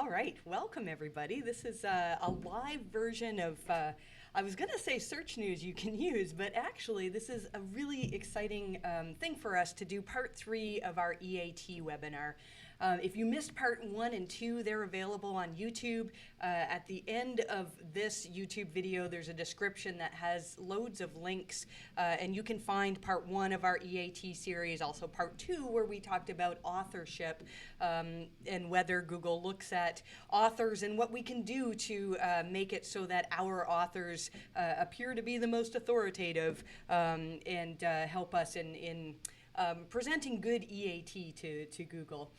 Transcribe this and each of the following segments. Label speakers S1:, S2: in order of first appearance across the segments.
S1: All right, welcome everybody. This is a live version of, I was going to say search news you can use, but actually this is a really exciting thing for us to do part 3 of our EAT webinar. If you missed part 1 and 2, they're available on YouTube. At the end of this YouTube video, there's a description that has loads of links, and you can find part 1 of our EAT series, also part 2, where we talked about authorship and whether Google looks at authors and what we can do to make it so that our authors appear to be the most authoritative and help us in presenting good EAT to Google.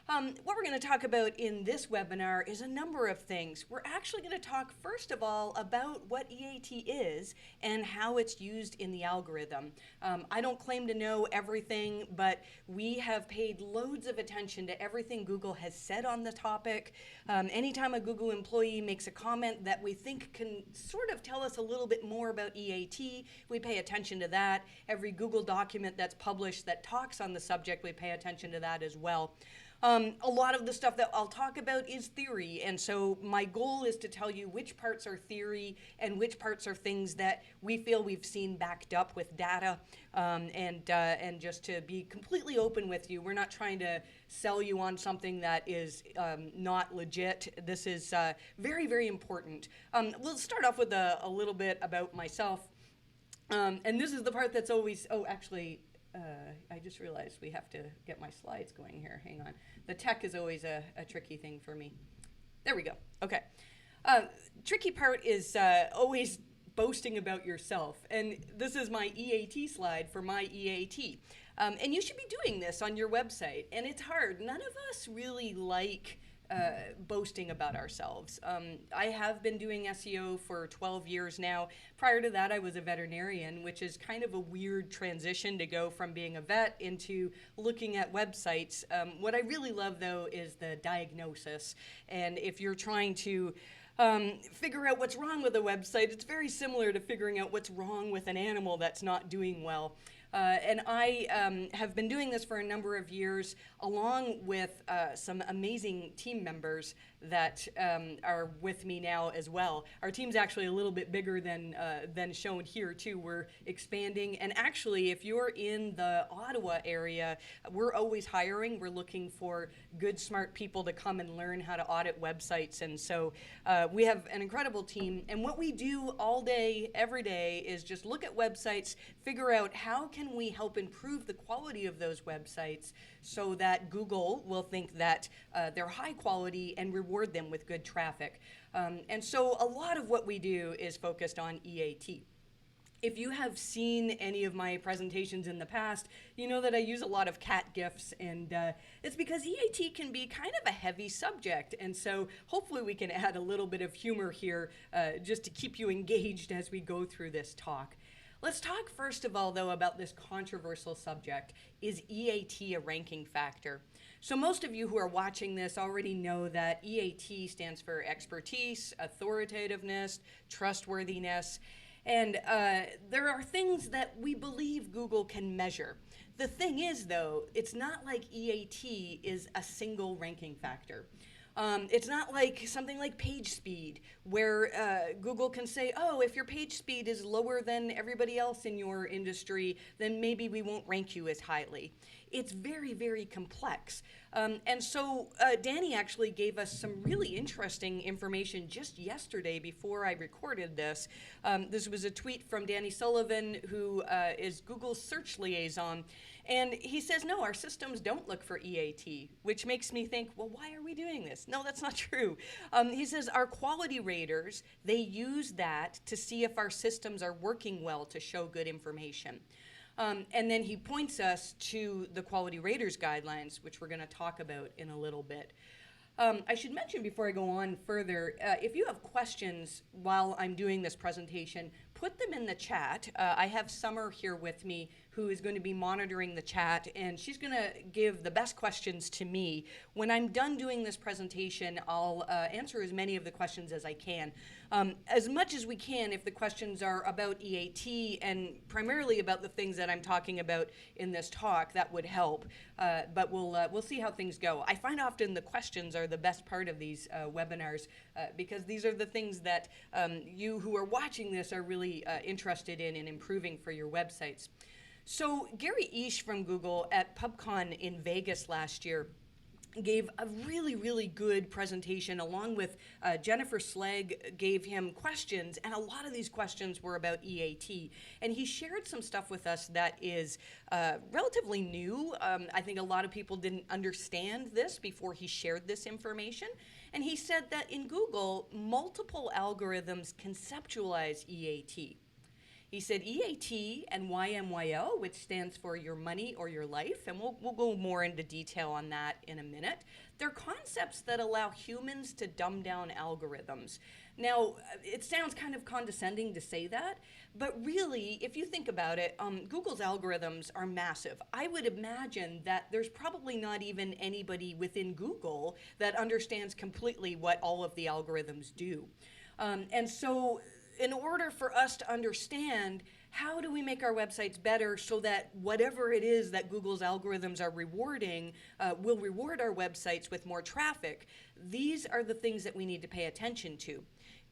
S1: What we're going to talk about in this webinar is a number of things. We're actually going to talk first of all about what EAT is and how it's used in the algorithm. I don't claim to know everything, but we have paid loads of attention to everything Google has said on the topic. Anytime a Google employee makes a comment that we think can sort of tell us a little bit more about EAT, we pay attention to that. Every Google document that's published that talks on the subject, we pay attention to that as well. A lot of the stuff that I'll talk about is theory, and so my goal is to tell you which parts are theory and which parts are things that we feel we've seen backed up with data, and just to be completely open with you. We're not trying to sell you on something that is not legit. This is very, very important. We'll start off with a little bit about myself, and this is the part that's always, I just realized we have to get my slides going here. Hang on. The tech is always a tricky thing for me. There we go. Okay. Tricky part is always boasting about yourself. And this is my EAT slide for my EAT. And you should be doing this on your website. And it's hard. None of us really like boasting about ourselves. I have been doing SEO for 12 years now. Prior to that, I was a veterinarian, which is kind of a weird transition to go from being a vet into looking at websites. What I really love, though, is the diagnosis. And if you're trying to figure out what's wrong with a website, it's very similar to figuring out what's wrong with an animal that's not doing well. And I have been doing this for a number of years, along with some amazing team members that are with me now as well. Our team's actually a little bit bigger than shown here too. We're expanding, and actually, if you're in the Ottawa area, we're always hiring. We're looking for good, smart people to come and learn how to audit websites, and so we have an incredible team. And what we do all day, every day, is just look at websites, figure out how can we help improve the quality of those websites so that Google will think that they're high quality and reward them with good traffic. And so a lot of what we do is focused on EAT. If you have seen any of my presentations in the past, you know that I use a lot of cat GIFs, and it's because EAT can be kind of a heavy subject, and so hopefully we can add a little bit of humor here just to keep you engaged as we go through this talk. Let's talk first of all, though, about this controversial subject. Is EAT a ranking factor? So most of you who are watching this already know that EAT stands for expertise, authoritativeness, trustworthiness, and there are things that we believe Google can measure. The thing is, though, it's not like EAT is a single ranking factor. It's not like something like page speed, where Google can say, oh, if your page speed is lower than everybody else in your industry, then maybe we won't rank you as highly. It's very, very complex. And so Danny actually gave us some really interesting information just yesterday before I recorded this. This was a tweet from Danny Sullivan, who is Google's search liaison. And he says, no, our systems don't look for EAT, which makes me think, well, why are we doing this? No, that's not true. He says our quality raters, they use that to see if our systems are working well to show good information. And then he points us to the quality raters guidelines, which we're going to talk about in a little bit. I should mention before I go on further, if you have questions while I'm doing this presentation, put them in the chat. I have Summer here with me who is going to be monitoring the chat, and she's going to give the best questions to me. When I'm done doing this presentation, I'll answer as many of the questions as I can. as much as we can if the questions are about EAT and primarily about the things that I'm talking about in this talk, that would help. But we'll see how things go. I find often the questions are the best part of these webinars because these are the things that you who are watching this are really interested in improving for your websites. So Gary Eash from Google at PubCon in Vegas last year gave a really, really good presentation along with Jennifer Slegg gave him questions, and a lot of these questions were about EAT. And he shared some stuff with us that is relatively new. I think a lot of people didn't understand this before he shared this information. And he said that in Google, multiple algorithms conceptualize EAT. He said EAT and YMYL, which stands for your money or your life, and we'll go more into detail on that in a minute. They're concepts that allow humans to dumb down algorithms. Now, it sounds kind of condescending to say that, but really, if you think about it, Google's algorithms are massive. I would imagine that there's probably not even anybody within Google that understands completely what all of the algorithms do. And so, in order for us to understand how do we make our websites better so that whatever it is that Google's algorithms are rewarding will reward our websites with more traffic, these are the things that we need to pay attention to.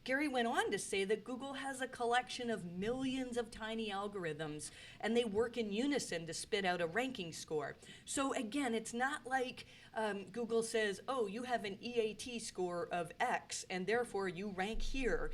S1: Gary went on to say that Google has a collection of millions of tiny algorithms, and they work in unison to spit out a ranking score. So again, it's not like Google says, oh, you have an EAT score of X, and therefore you rank here.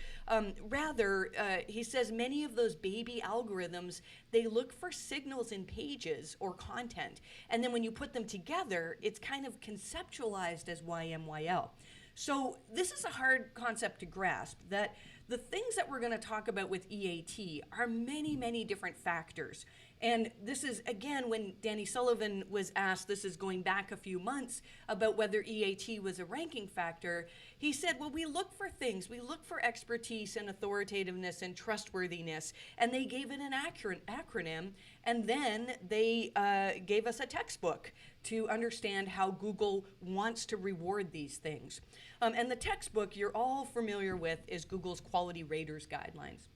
S1: Rather, he says many of those baby algorithms, they look for signals in pages or content, and then when you put them together, it's kind of conceptualized as YMYL. So this is a hard concept to grasp, that the things that we're going to talk about with EAT are many, many different factors. And this is, again, when Danny Sullivan was asked, this is going back a few months, about whether EAT was a ranking factor, he said, well, we look for things. We look for expertise and authoritativeness and trustworthiness. And they gave it an acronym, and then they gave us a textbook to understand how Google wants to reward these things. And the textbook you're all familiar with is Google's Quality Raters Guidelines.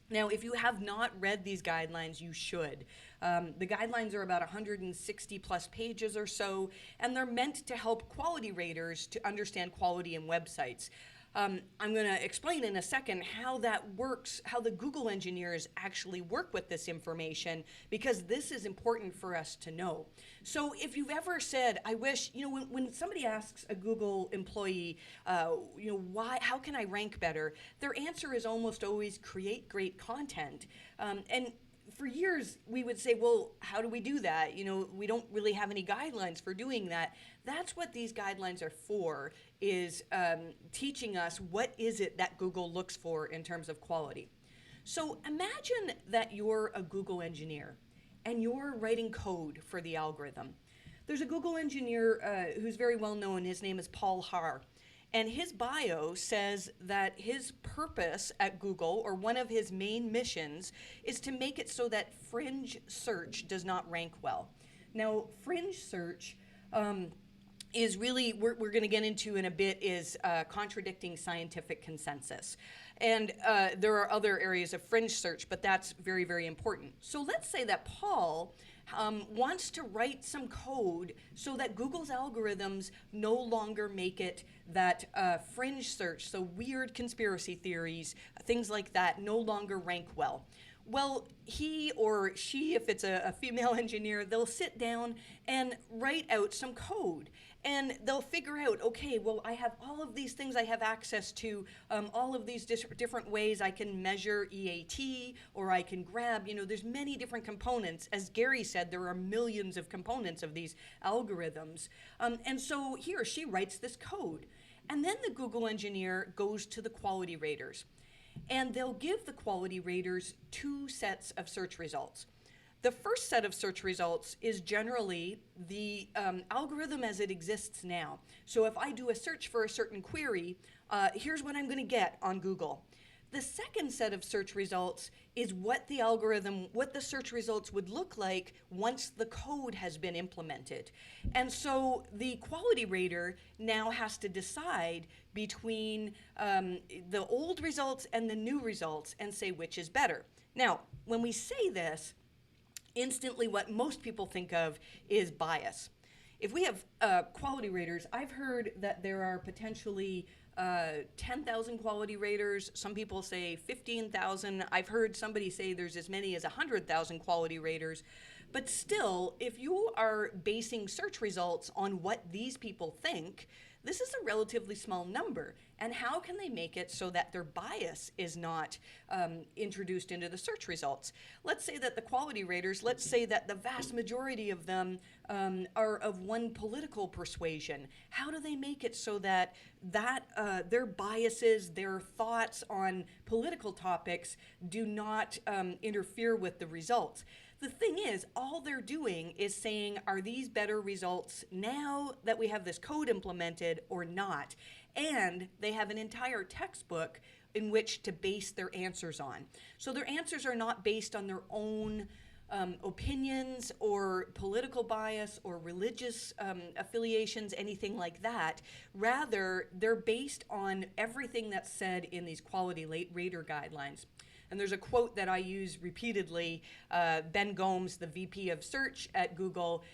S1: Now, if you have not read these guidelines, you should. The guidelines are about 160 plus pages or so, and they're meant to help quality raters to understand quality in websites. I'm going to explain in a second how that works, how the Google engineers actually work with this information, because this is important for us to know. So if you've ever said, I wish, when somebody asks a Google employee, how can I rank better? Their answer is almost always create great content. And for years, we would say, well, how do we do that? We don't really have any guidelines for doing that. That's what these guidelines are for, is teaching us what is it that Google looks for in terms of quality. So imagine that you're a Google engineer and you're writing code for the algorithm. There's a Google engineer who's very well known. His name is Paul Haar. And his bio says that his purpose at Google, or one of his main missions, is to make it so that fringe search does not rank well. Now, fringe search is really, we're going to get into in a bit, is contradicting scientific consensus. And there are other areas of fringe search, but that's very, very important. So let's say that Paul wants to write some code so that Google's algorithms no longer make it that fringe search, so weird conspiracy theories, things like that, no longer rank well. Well, he or she, if it's a female engineer, they'll sit down and write out some code. And they'll figure out, okay, well, I have all of these things I have access to, all of these different ways I can measure EAT, or I can grab, there's many different components. As Gary said, there are millions of components of these algorithms. And so he or she writes this code. And then the Google engineer goes to the quality raters. And they'll give the quality raters two sets of search results. The first set of search results is generally the algorithm as it exists now. So if I do a search for a certain query, here's what I'm going to get on Google. The second set of search results is what the search results would look like once the code has been implemented. And so the quality rater now has to decide between the old results and the new results and say which is better. Now, when we say this, instantly what most people think of is bias. If we have quality raters, I've heard that there are potentially 10,000 quality raters. Some people say 15,000. I've heard somebody say there's as many as 100,000 quality raters. But still, if you are basing search results on what these people think, this is a relatively small number. And how can they make it so that their bias is not introduced into the search results? Let's say that the quality raters, let's say that the vast majority of them are of one political persuasion. How do they make it so that their biases, their thoughts on political topics do not interfere with the results? The thing is, all they're doing is saying, are these better results now that we have this code implemented or not? And they have an entire textbook in which to base their answers on. So their answers are not based on their own opinions or political bias or religious affiliations, anything like that. Rather, they're based on everything that's said in these quality rater guidelines. And there's a quote that I use repeatedly. Ben Gomes, the VP of Search at Google,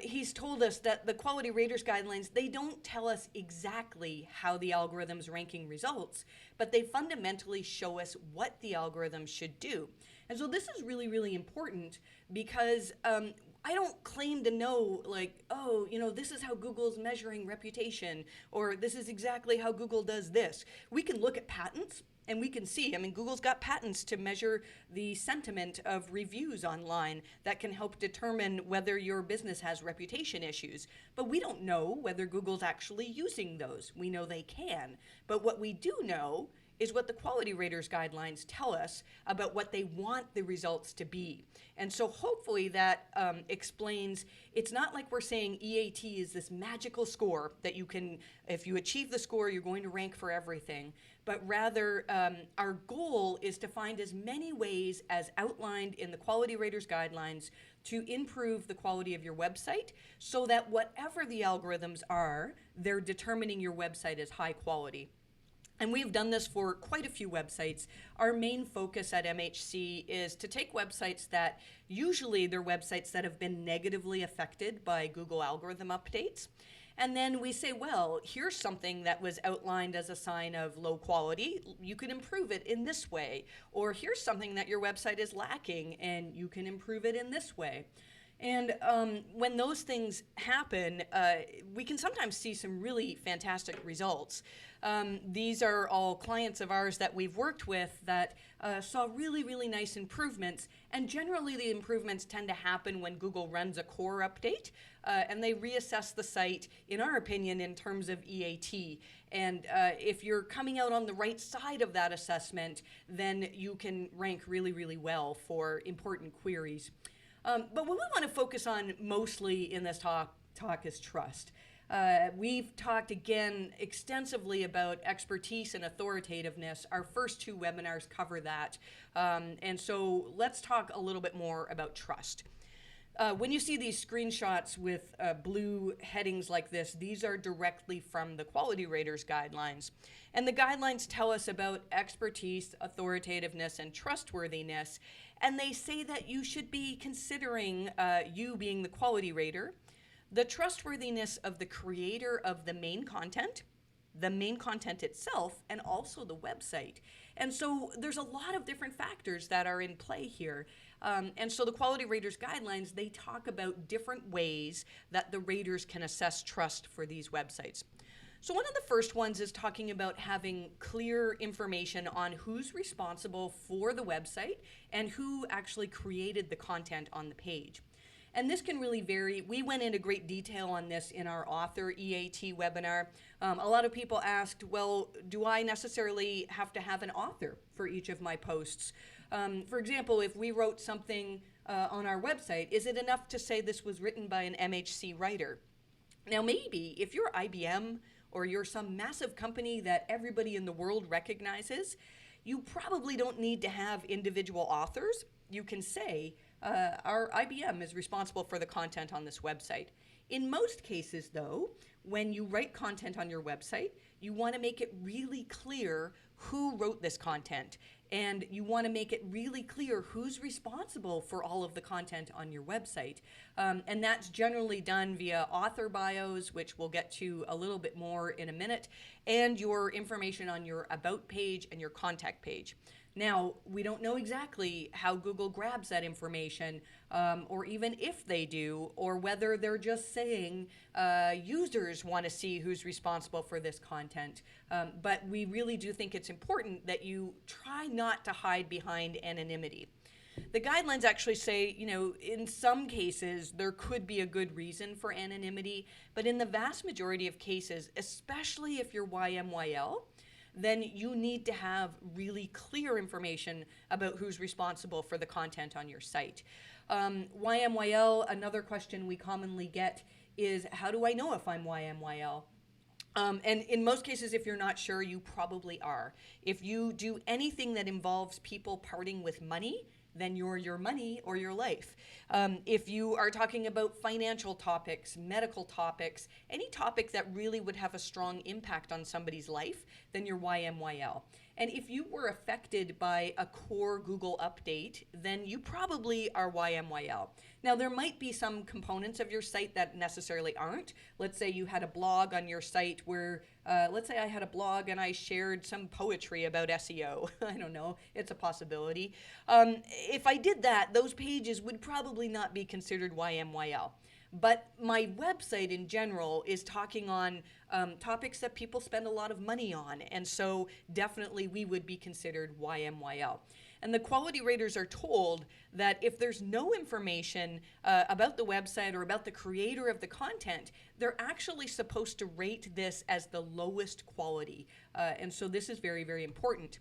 S1: he's told us that the quality raters guidelines, they don't tell us exactly how the algorithm's ranking results, but they fundamentally show us what the algorithm should do. And so this is really, really important because I don't claim to know, like, oh, this is how Google's measuring reputation, or this is exactly how Google does this. We can look at patents. And we can see, Google's got patents to measure the sentiment of reviews online that can help determine whether your business has reputation issues. But we don't know whether Google's actually using those. We know they can. But what we do know is what the quality raters guidelines tell us about what they want the results to be. And so hopefully that explains, it's not like we're saying EAT is this magical score that you can, if you achieve the score, you're going to rank for everything. But rather, our goal is to find as many ways as outlined in the quality raters guidelines to improve the quality of your website so that whatever the algorithms are, they're determining your website as high quality. And we've done this for quite a few websites. Our main focus at MHC is to take websites that, usually they're websites that have been negatively affected by Google algorithm updates. And then we say, well, here's something that was outlined as a sign of low quality. You can improve it in this way. Or here's something that your website is lacking, and you can improve it in this way. And when those things happen, we can sometimes see some really fantastic results. These are all clients of ours that we've worked with that saw really, really nice improvements. And generally, the improvements tend to happen when Google runs a core update. And they reassess the site, in our opinion, in terms of EAT. And if you're coming out on the right side of that assessment, then you can rank really, really well for important queries. But what we want to focus on mostly in this talk is trust. We've talked again extensively about expertise and authoritativeness. Our first two webinars cover that. And so let's talk a little bit more about trust. When you see these screenshots with blue headings like this, these are directly from the quality raters guidelines. And the guidelines tell us about expertise, authoritativeness, and trustworthiness. And they say that you should be considering, you being the quality rater, the trustworthiness of the creator of the main content itself, and also the website. And so there's a lot of different factors that are in play here. And so the quality raters guidelines, they talk about different ways that the raters can assess trust for these websites. So one of the first ones is talking about having clear information on who's responsible for the website and who actually created the content on the page. And this can really vary. We went into great detail on this in our author EAT webinar. A lot of people asked, well, do I necessarily have to have an author for each of my posts? For example, if we wrote something on our website, is it enough to say this was written by an MHC writer? Now, maybe if you're IBM or you're some massive company that everybody in the world recognizes, you probably don't need to have individual authors. You can say, our IBM is responsible for the content on this website. In most cases, though, when you write content on your website, you want to make it really clear who wrote this content. And you want to make it really clear who's responsible for all of the content on your website. And that's generally done via author bios, which we'll get to a little bit more in a minute, and your information on your About page and your Contact page. Now, we don't know exactly how Google grabs that information, or even if they do, or whether they're just saying users want to see who's responsible for this content. But we really do think it's important that you try not to hide behind anonymity. The guidelines actually say, in some cases, there could be a good reason for anonymity, but in the vast majority of cases, especially if you're YMYL, then you need to have really clear information about who's responsible for the content on your site. YMYL, another question we commonly get is, how do I know if I'm YMYL? And in most cases, if you're not sure, you probably are. If you do anything that involves people parting with money, then you're your money or your life. If you are talking about financial topics, medical topics, any topic that really would have a strong impact on somebody's life, then you're YMYL. And if you were affected by a core Google update, then you probably are YMYL. Now, there might be some components of your site that necessarily aren't. Let's say you had a blog on your site where, let's say I had a blog and I shared some poetry about SEO. I don't know, it's a possibility. If I did that, those pages would probably not be considered YMYL. But my website in general is talking on topics that people spend a lot of money on, and so definitely we would be considered YMYL. And the quality raters are told that if there's no information about the website or about the creator of the content, they're actually supposed to rate this as the lowest quality. And so this is very, very important.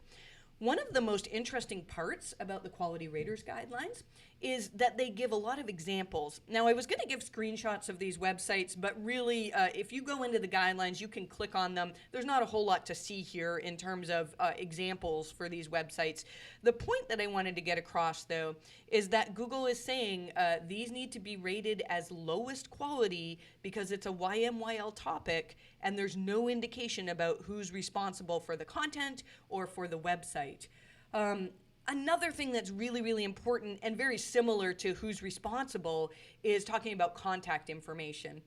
S1: One of the most interesting parts about the Quality Raters Guidelines is that they give a lot of examples. Now, I was going to give screenshots of these websites, but really, if you go into the guidelines, you can click on them. There's not a whole lot to see here in terms of examples for these websites. The point that I wanted to get across, though, is that Google is saying these need to be rated as lowest quality because it's a YMYL topic, and there's no indication about who's responsible for the content or for the website. Another thing that's really, really important and very similar to who's responsible is talking about contact information.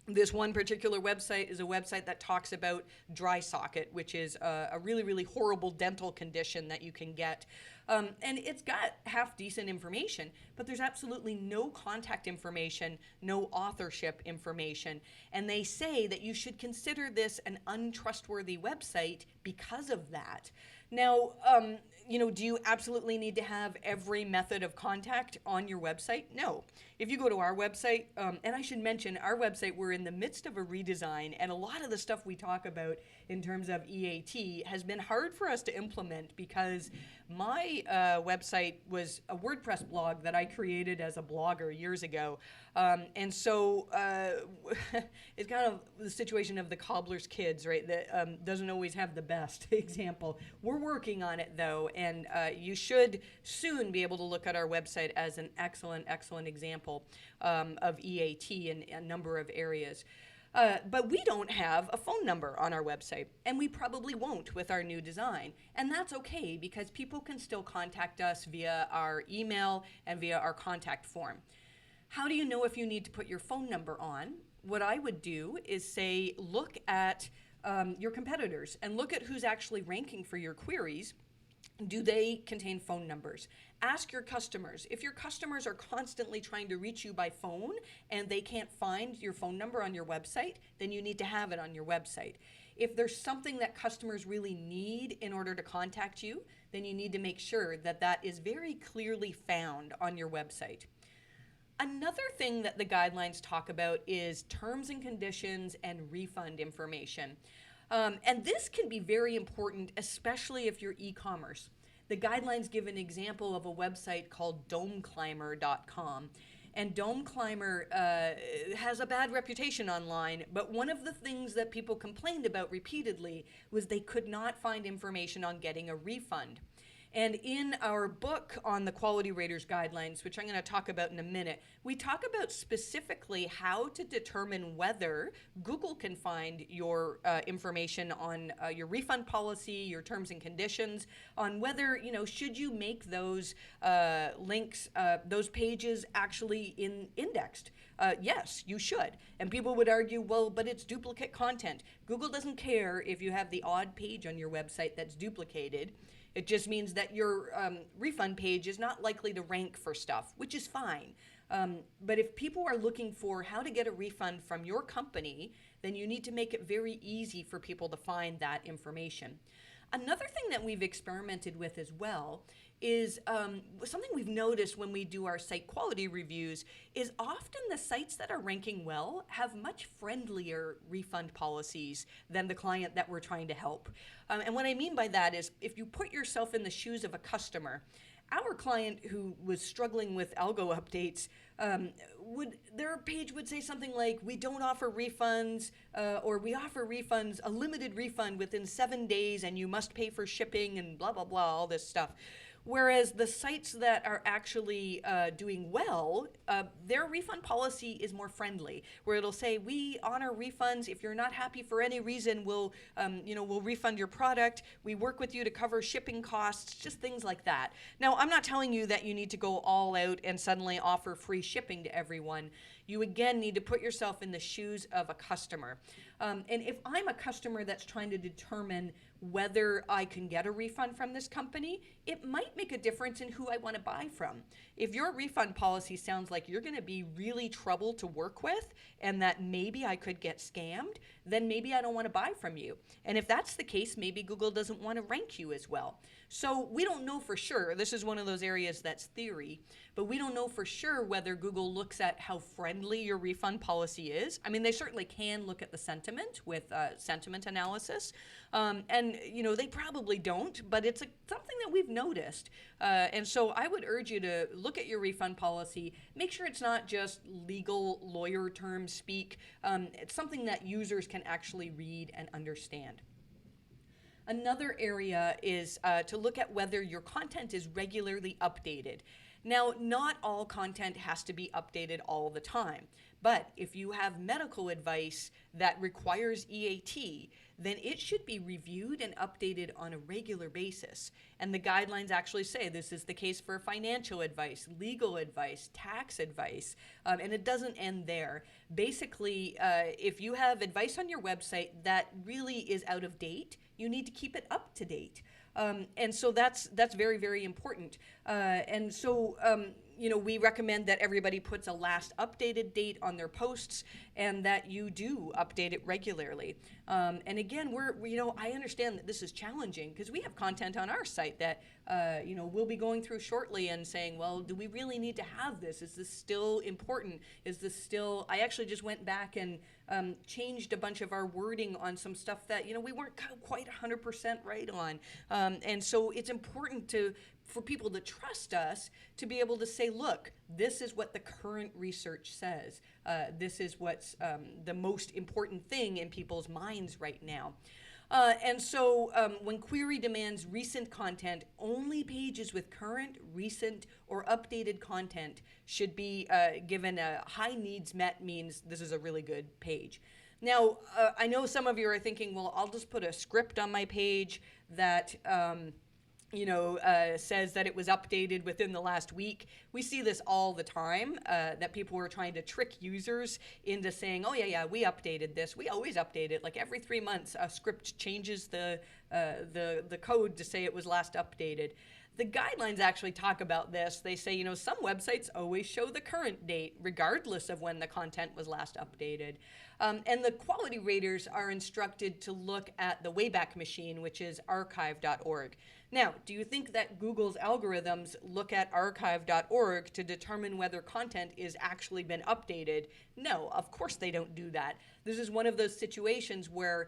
S1: This one particular website is a website that talks about dry socket, which is a really, really horrible dental condition that you can get. And it's got half decent information, but there's absolutely no contact information, no authorship information. And they say that you should consider this an untrustworthy website because of that. Now, do you absolutely need to have every method of contact on your website? No. If you go to our website, and I should mention, our website, we're in the midst of a redesign, and a lot of the stuff we talk about in terms of EAT has been hard for us to implement because my website was a WordPress blog that I created as a blogger years ago. And so it's kind of the situation of the cobbler's kids, right? That doesn't always have the best example. We're working on it, though, and you should soon be able to look at our website as an excellent, excellent example of EAT in a number of areas. But we don't have a phone number on our website, and we probably won't with our new design. And that's okay, because people can still contact us via our email and via our contact form. How do you know if you need to put your phone number on? What I would do is say, look at your competitors and look at who's actually ranking for your queries. Do they contain phone numbers? Ask your customers. If your customers are constantly trying to reach you by phone and they can't find your phone number on your website, then you need to have it on your website. If there's something that customers really need in order to contact you, then you need to make sure that that is very clearly found on your website. Another thing that the guidelines talk about is terms and conditions and refund information. And this can be very important, especially if you're e-commerce. The guidelines give an example of a website called domeclimber.com. And Dome Climber has a bad reputation online, but one of the things that people complained about repeatedly was they could not find information on getting a refund. And in our book on the Quality Raters Guidelines, which I'm going to talk about in a minute, we talk about specifically how to determine whether Google can find your information on your refund policy, your terms and conditions, on whether, should you make those links, those pages actually indexed. Yes, you should. And people would argue, well, but it's duplicate content. Google doesn't care if you have the odd page on your website that's duplicated. It just means that your refund page is not likely to rank for stuff, which is fine. But if people are looking for how to get a refund from your company, then you need to make it very easy for people to find that information. Another thing that we've experimented with as well is something we've noticed when we do our site quality reviews is often the sites that are ranking well have much friendlier refund policies than the client that we're trying to help. And what I mean by that is if you put yourself in the shoes of a customer, our client who was struggling with algo updates, their page would say something like, we don't offer refunds, or we offer refunds, a limited refund within 7 days, and you must pay for shipping and blah, blah, blah, all this stuff. Whereas the sites that are actually doing well, their refund policy is more friendly, where it'll say, we honor refunds. If you're not happy for any reason, we'll refund your product. We work with you to cover shipping costs, just things like that. Now, I'm not telling you that you need to go all out and suddenly offer free shipping to everyone. You again need to put yourself in the shoes of a customer. And if I'm a customer that's trying to determine whether I can get a refund from this company, it might make a difference in who I want to buy from. If your refund policy sounds like you're going to be really trouble to work with and that maybe I could get scammed, then maybe I don't want to buy from you. And if that's the case, maybe Google doesn't want to rank you as well. So we don't know for sure. This is one of those areas that's theory, but we don't know for sure whether Google looks at how friendly your refund policy is. I mean, they certainly can look at the sentiment with sentiment analysis. And they probably don't, but it's something that we've noticed. And so I would urge you to look at your refund policy. Make sure it's not just legal lawyer term speak. It's something that users can actually read and understand. Another area is to look at whether your content is regularly updated. Now, not all content has to be updated all the time, but if you have medical advice that requires EAT, then it should be reviewed and updated on a regular basis. And the guidelines actually say this is the case for financial advice, legal advice, tax advice, and it doesn't end there. Basically, if you have advice on your website that really is out of date, you need to keep it up to date. And so that's very, very important. And so we recommend that everybody puts a last updated date on their posts and that you do update it regularly. And again, I understand that this is challenging because we have content on our site that, we'll be going through shortly and saying, well, do we really need to have this? Is this still important? I actually just went back and changed a bunch of our wording on some stuff that, we weren't quite 100% right on. And so it's important for people to trust us to be able to say, look, this is what the current research says. This is what's the most important thing in people's minds right now. And so when query demands recent content, only pages with current, recent, or updated content should be given a high needs met means this is a really good page. Now, I know some of you are thinking, well, I'll just put a script on my page that says that it was updated within the last week. We see this all the time, that people are trying to trick users into saying, oh, yeah, we updated this. We always update it. Like every 3 months, a script changes the code to say it was last updated. The guidelines actually talk about this. They say, some websites always show the current date, regardless of when the content was last updated. And the quality raters are instructed to look at the Wayback Machine, which is archive.org. Now, do you think that Google's algorithms look at archive.org to determine whether content is actually been updated? No, of course they don't do that. This is one of those situations where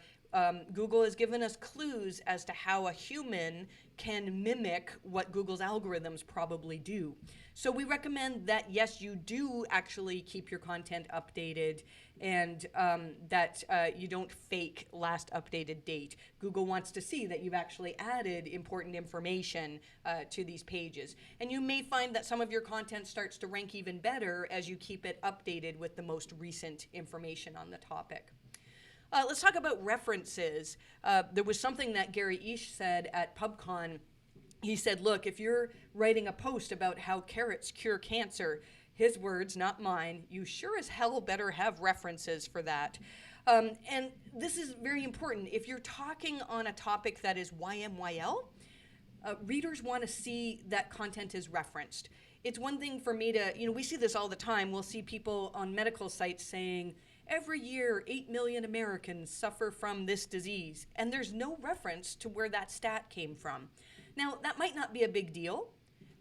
S1: Google has given us clues as to how a human can mimic what Google's algorithms probably do. So we recommend that, yes, you do actually keep your content updated, and that you don't fake last updated date. Google wants to see that you've actually added important information to these pages. And you may find that some of your content starts to rank even better as you keep it updated with the most recent information on the topic. Let's talk about references. There was something that Gary Ish said at PubCon. He said, look, if you're writing a post about how carrots cure cancer, his words, not mine, you sure as hell better have references for that. And this is very important. If you're talking on a topic that is YMYL, readers want to see that content is referenced. It's one thing for me to, we see this all the time. We'll see people on medical sites saying, every year 8 million Americans suffer from this disease, and there's no reference to where that stat came from. Now, that might not be a big deal,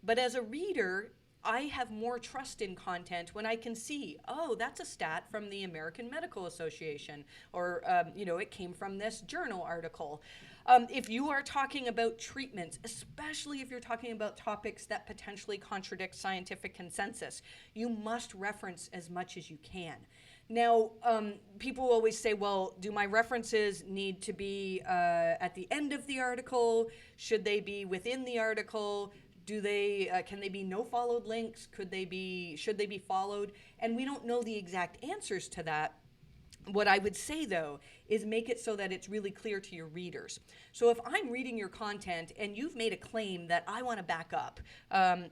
S1: but as a reader, I have more trust in content when I can see, oh, that's a stat from the American Medical Association, or, it came from this journal article. If you are talking about treatments, especially if you're talking about topics that potentially contradict scientific consensus, you must reference as much as you can. Now, people always say, well, do my references need to be at the end of the article? Should they be within the article? Can they be no followed links? Should they be followed? And we don't know the exact answers to that. What I would say, though, is make it so that it's really clear to your readers. So if I'm reading your content and you've made a claim that I want to back up,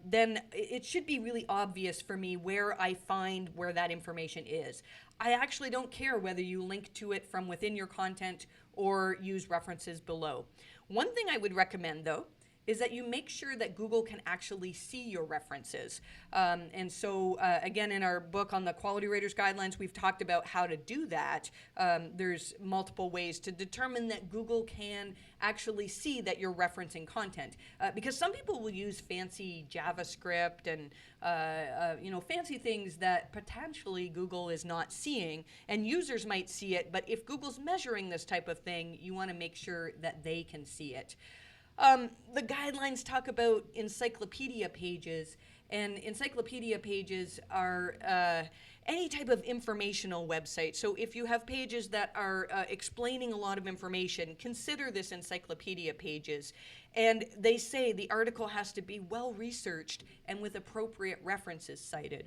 S1: then it should be really obvious for me where I find where that information is. I actually don't care whether you link to it from within your content or use references below. One thing I would recommend, though, is that you make sure that Google can actually see your references. And so, again, in our book on the Quality Raters Guidelines, we've talked about how to do that. There's multiple ways to determine that Google can actually see that you're referencing content. Because some people will use fancy JavaScript and fancy things that potentially Google is not seeing, and users might see it, but if Google's measuring this type of thing, you want to make sure that they can see it. The guidelines talk about Encyclopedia Pages, and Encyclopedia Pages are any type of informational website. So if you have pages that are explaining a lot of information, consider this Encyclopedia Pages. And they say the article has to be well researched and with appropriate references cited.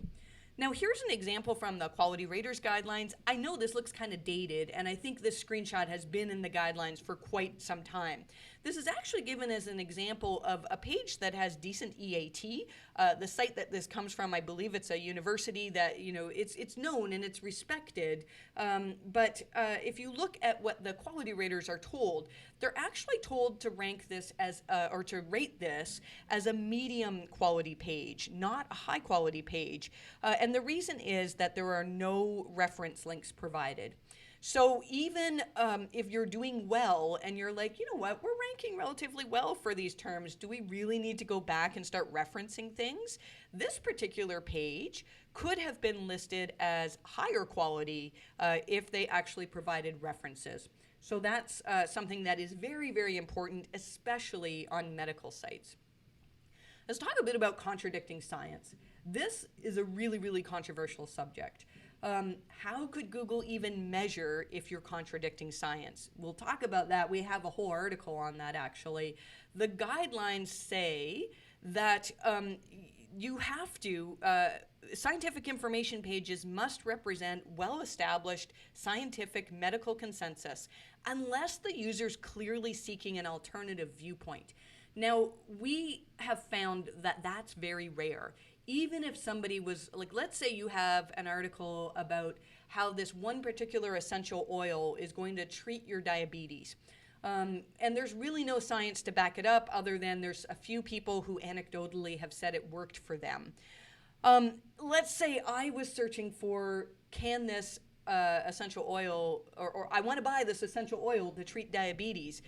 S1: Now, here's an example from the Quality Raters Guidelines. I know this looks kind of dated, and I think this screenshot has been in the guidelines for quite some time. This is actually given as an example of a page that has decent EAT. The site that this comes from, I believe it's a university that, it's known and it's respected. But if you look at what the quality raters are told, they're actually told to rank this as, or to rate this as a medium quality page, not a high quality page. And the reason is that there are no reference links provided. So even if you're doing well and you're like, you know what, we're ranking relatively well for these terms, do we really need to go back and start referencing things? This particular page could have been listed as higher quality if they actually provided references. So that's something that is very, very important, especially on medical sites. Let's talk a bit about contradicting science. This is a really, really controversial subject. How could Google even measure if you're contradicting science? We'll talk about that. We have a whole article on that, actually. The guidelines say that you have to, scientific information pages must represent well-established scientific medical consensus unless the user's clearly seeking an alternative viewpoint. Now, we have found that that's very rare. Even if somebody was, like, let's say you have an article about how this one particular essential oil is going to treat your diabetes. And there's really no science to back it up other than there's a few people who anecdotally have said it worked for them. Let's say I was searching for, can this essential oil, or I want to buy this essential oil to treat diabetes.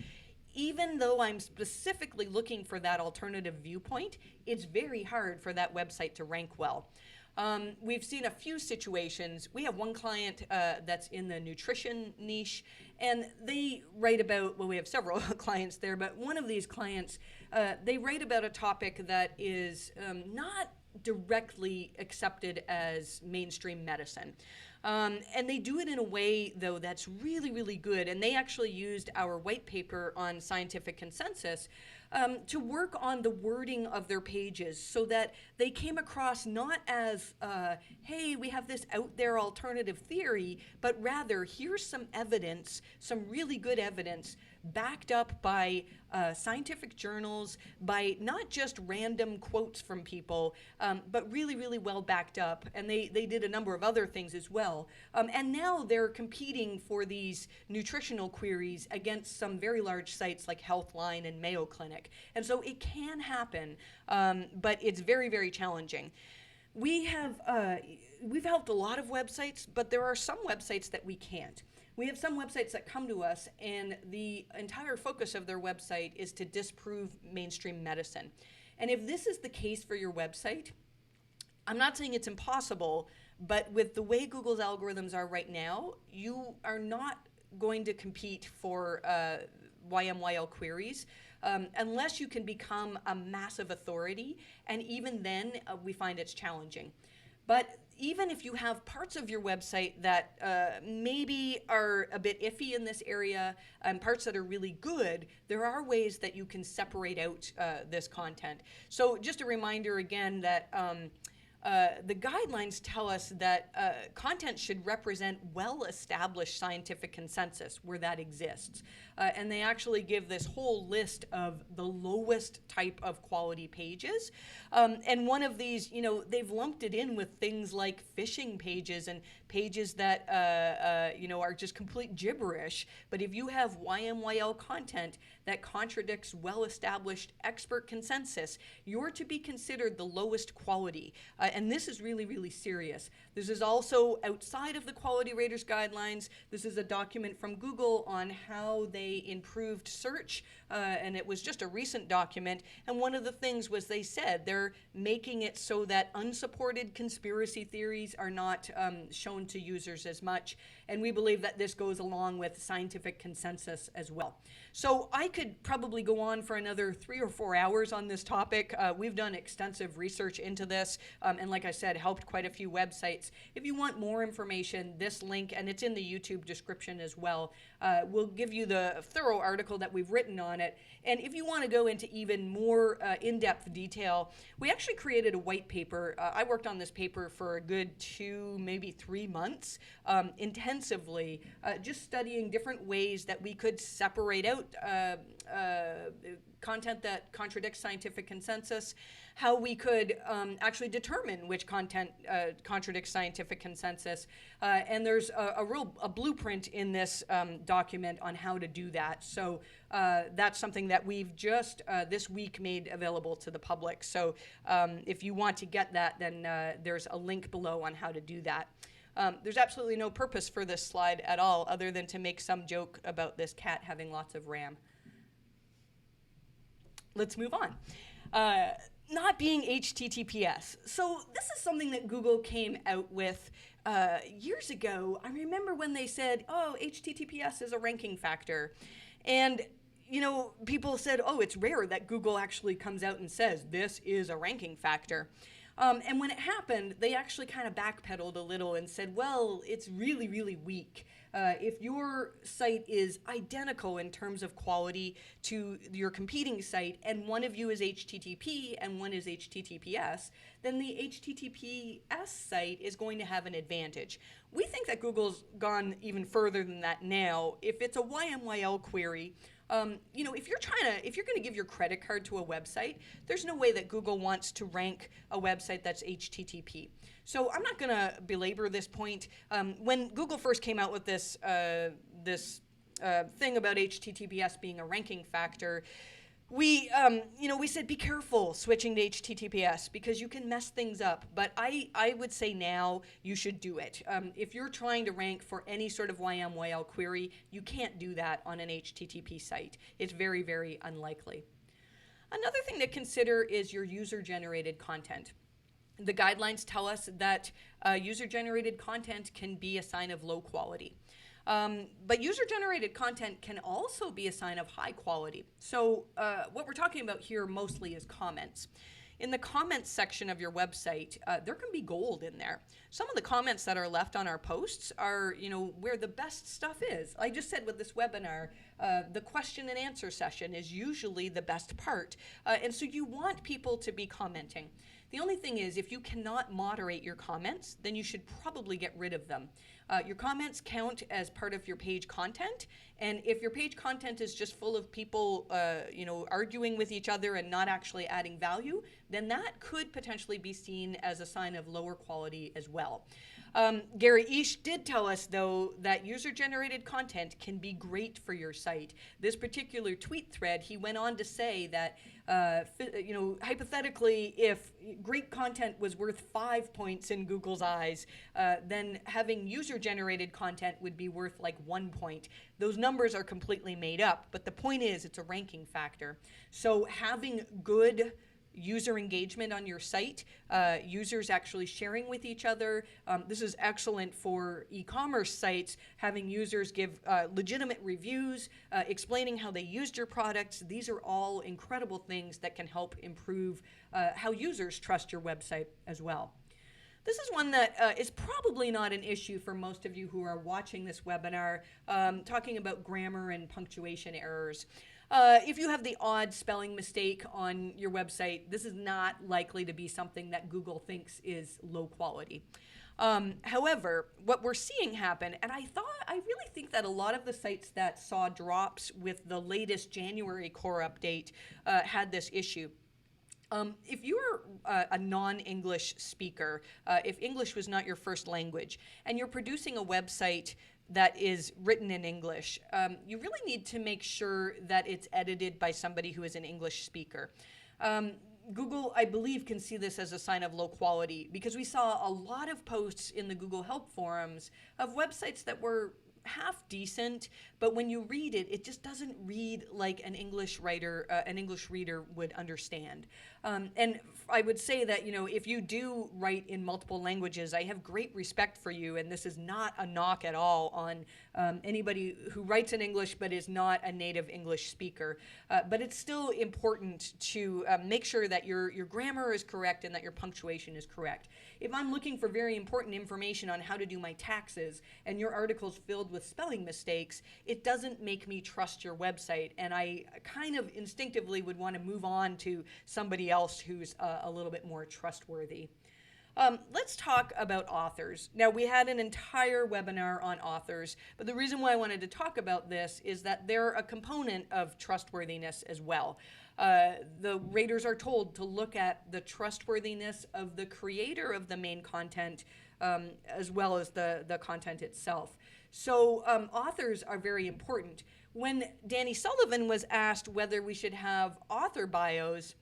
S1: Even though I'm specifically looking for that alternative viewpoint, it's very hard for that website to rank well. We've seen a few situations. We have one client that's in the nutrition niche, and they write about, well, we have several clients there, but one of these clients, they write about a topic that is not directly accepted as mainstream medicine. And they do it in a way, though, that's really, really good. And they actually used our white paper on scientific consensus to work on the wording of their pages so that they came across not as, hey, we have this out there alternative theory, but rather here's some evidence, some really good evidence backed up by scientific journals, by not just random quotes from people, but really, really well backed up. And they did a number of other things as well. And now they're competing for these nutritional queries against some very large sites like Healthline and Mayo Clinic. And so it can happen, but it's very, very challenging. We've helped a lot of websites, but there are some websites that we can't. We have some websites that come to us and the entire focus of their website is to disprove mainstream medicine. And if this is the case for your website, I'm not saying it's impossible, but with the way Google's algorithms are right now, you are not going to compete for YMYL queries unless you can become a massive authority, and even then we find it's challenging. But even if you have parts of your website that maybe are a bit iffy in this area and parts that are really good, there are ways that you can separate out this content. So just a reminder again that the guidelines tell us that content should represent well-established scientific consensus where that exists. And they actually give this whole list of the lowest type of quality pages. And one of these, they've lumped it in with things like phishing pages and pages that, are just complete gibberish. But if you have YMYL content that contradicts well-established expert consensus, you're to be considered the lowest quality. And this is really, really serious. This is also outside of the Quality Raters guidelines. This is a document from Google on how they improved search, and it was just a recent document. And one of the things was they said they're making it so that unsupported conspiracy theories are not shown to users as much. And we believe that this goes along with scientific consensus as well. So I could probably go on for another 3 or 4 hours on this topic. We've done extensive research into this, and like I said, helped quite a few websites. If you want more information, this link, and it's in the YouTube description as well, will give you the thorough article that we've written on it. And if you want to go into even more in-depth detail, we actually created a white paper. I worked on this paper for a good 2, maybe 3 months, intensively, just studying different ways that we could separate out content that contradicts scientific consensus, how we could actually determine which content contradicts scientific consensus. And there's a blueprint in this document on how to do that. So that's something that we've just this week made available to the public. So if you want to get that, then there's a link below on how to do that. There's absolutely no purpose for this slide at all other than to make some joke about this cat having lots of RAM. Let's move on. Not being HTTPS. So this is something that Google came out with years ago. I remember when they said, oh, HTTPS is a ranking factor. And people said, oh, it's rare that Google actually comes out and says this is a ranking factor. And when it happened, they actually kind of backpedaled a little and said, well, it's really, really weak. If your site is identical in terms of quality to your competing site, and one of you is HTTP and one is HTTPS, then the HTTPS site is going to have an advantage. We think that Google's gone even further than that now. If it's a YMYL query, if you're going to give your credit card to a website, there's no way that Google wants to rank a website that's HTTP. So I'm not going to belabor this point. When Google first came out with this thing about HTTPS being a ranking factor, we said be careful switching to HTTPS because you can mess things up. But I would say now you should do it. If you're trying to rank for any sort of YMYL query, you can't do that on an HTTP site. It's very, very unlikely. Another thing to consider is your user-generated content. The guidelines tell us that user-generated content can be a sign of low quality. But user-generated content can also be a sign of high quality. So what we're talking about here mostly is comments. in the comments section of your website, there can be gold in there. Some of the comments that are left on our posts are, where the best stuff is. I just said with this webinar, the question and answer session is usually the best part. And so you want people to be commenting. The only thing is, if you cannot moderate your comments, then you should probably get rid of them. Your comments count as part of your page content, and if your page content is just full of people, arguing with each other and not actually adding value, then that could potentially be seen as a sign of lower quality as well. Gary Ish did tell us, though, that user-generated content can be great for your site. This particular tweet thread, he went on to say that, hypothetically, if great content was worth 5 points in Google's eyes, then having user-generated content would be worth like 1 point. Those numbers are completely made up, but the point is it's a ranking factor. So having good user engagement on your site, users actually sharing with each other. This is excellent for e-commerce sites, having users give legitimate reviews, explaining how they used your products. These are all incredible things that can help improve how users trust your website as well. This is one that is probably not an issue for most of you who are watching this webinar, talking about grammar and punctuation errors. If you have the odd spelling mistake on your website, this is not likely to be something that Google thinks is low quality. However, what we're seeing happen, and I really think that a lot of the sites that saw drops with the latest January core update had this issue. If you're a non-English speaker, if English was not your first language, and you're producing a website that is written in English, you really need to make sure that it's edited by somebody who is an English speaker. Google, I believe, can see this as a sign of low quality, because we saw a lot of posts in the Google Help forums of websites that were half decent, but when you read it, it just doesn't read like an English writer, an English reader would understand. And I would say that, if you do write in multiple languages, I have great respect for you, and this is not a knock at all on anybody who writes in English but is not a native English speaker. But it's still important to make sure that your grammar is correct and that your punctuation is correct. If I'm looking for very important information on how to do my taxes and your article's filled with spelling mistakes, it doesn't make me trust your website, and I kind of instinctively would want to move on to somebody else who's a little bit more trustworthy. Let's talk about authors. Now, we had an entire webinar on authors, but the reason why I wanted to talk about this is that they're a component of trustworthiness as well. The raters are told to look at the trustworthiness of the creator of the main content as well as the content itself. So authors are very important. When Danny Sullivan was asked whether we should have author bios,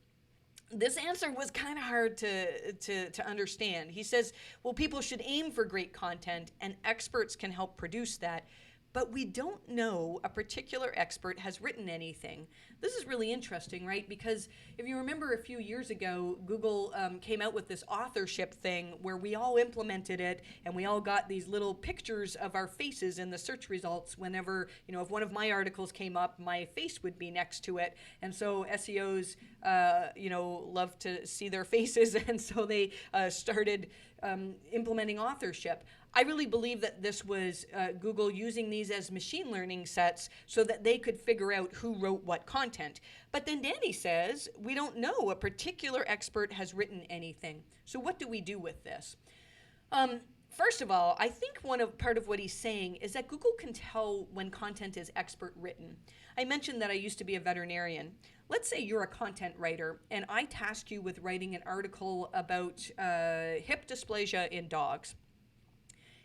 S1: this answer was kind of hard to understand. He says, well, people should aim for great content, and experts can help produce that. But we don't know a particular expert has written anything. This is really interesting, right? Because if you remember a few years ago, Google came out with this authorship thing where we all implemented it, and we all got these little pictures of our faces in the search results whenever, if one of my articles came up, my face would be next to it. And so SEOs, love to see their faces, and so they started implementing authorship. I really believe that this was Google using these as machine learning sets so that they could figure out who wrote what content. But then Danny says, we don't know a particular expert has written anything. So what do we do with this? First of all, I think part of what he's saying is that Google can tell when content is expert written. I mentioned that I used to be a veterinarian. Let's say you're a content writer, and I task you with writing an article about hip dysplasia in dogs.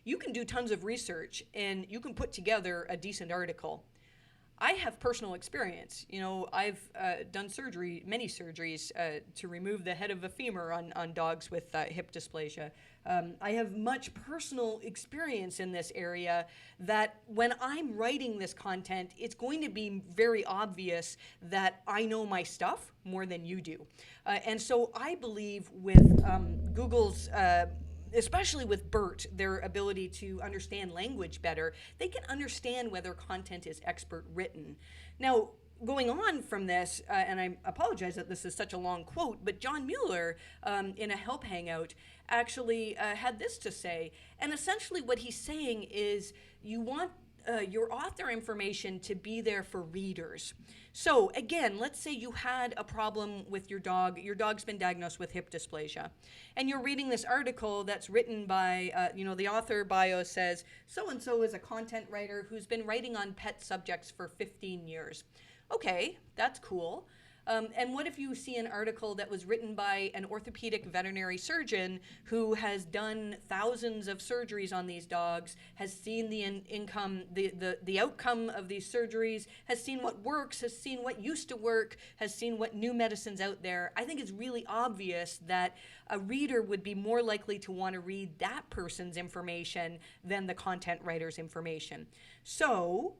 S1: You can do tons of research, and you can put together a decent article. I have personal experience. I've done many surgeries to remove the head of a femur on dogs with hip dysplasia. I have much personal experience in this area that when I'm writing this content, it's going to be very obvious that I know my stuff more than you do. And so I believe with Google's especially with BERT, their ability to understand language better, they can understand whether content is expert written. Now, going on from this, and I apologize that this is such a long quote, but John Mueller, in a Help Hangout, actually had this to say. And essentially what he's saying is you want your author information to be there for readers. So again, let's say you had a problem with your dog. Your dog's been diagnosed with hip dysplasia. And you're reading this article that's written by, the author bio says, so-and-so is a content writer who's been writing on pet subjects for 15 years. Okay, that's cool. And what if you see an article that was written by an orthopedic veterinary surgeon who has done thousands of surgeries on these dogs, has seen the outcome of these surgeries, has seen what works, has seen what used to work, has seen what new medicine's out there. I think it's really obvious that a reader would be more likely to want to read that person's information than the content writer's information. So,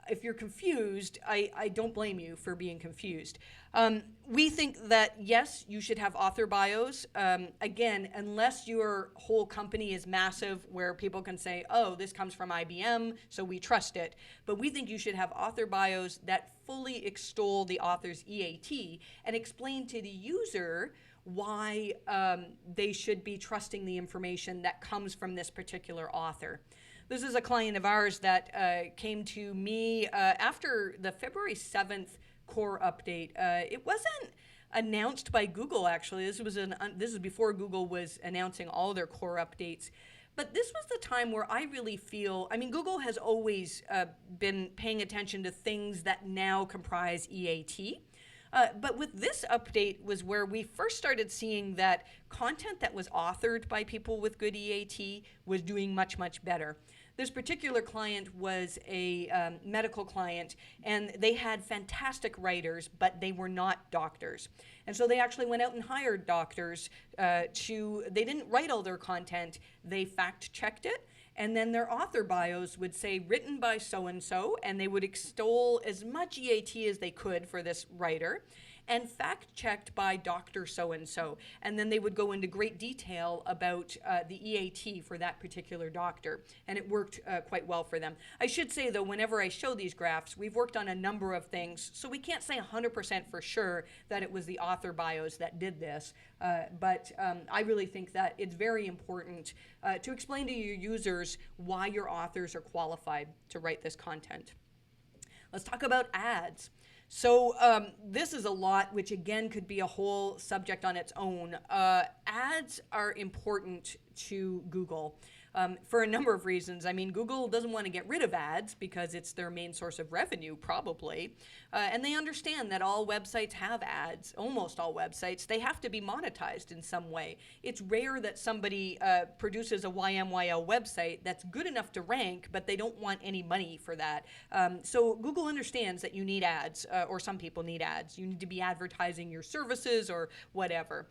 S1: if you're confused, I don't blame you for being confused. We think that, yes, you should have author bios. Again, unless your whole company is massive where people can say, oh, this comes from IBM, so we trust it. But we think you should have author bios that fully extol the author's EAT and explain to the user why they should be trusting the information that comes from this particular author. This is a client of ours that came to me after the February 7th core update. It wasn't announced by Google, actually. This is before Google was announcing all their core updates. But this was the time where I really feel, Google has always been paying attention to things that now comprise EAT. But with this update was where we first started seeing that content that was authored by people with good EAT was doing much, much better. This particular client was a medical client, and they had fantastic writers, but they were not doctors. And so they actually went out and hired doctors they didn't write all their content, they fact-checked it, and then their author bios would say written by so-and-so, and they would extol as much EAT as they could for this writer, and fact-checked by Dr. So-and-so. And then they would go into great detail about the EAT for that particular doctor. And it worked quite well for them. I should say, though, whenever I show these graphs, we've worked on a number of things, so we can't say 100% for sure that it was the author bios that did this. But I really think that it's very important to explain to your users why your authors are qualified to write this content. Let's talk about ads. So this is a lot, which again could be a whole subject on its own. Ads are important to Google for a number of reasons. Google doesn't want to get rid of ads because it's their main source of revenue, probably. And they understand that all websites have ads, almost all websites. They have to be monetized in some way. It's rare that somebody produces a YMYL website that's good enough to rank, but they don't want any money for that. So Google understands that you need ads, or some people need ads. You need to be advertising your services or whatever.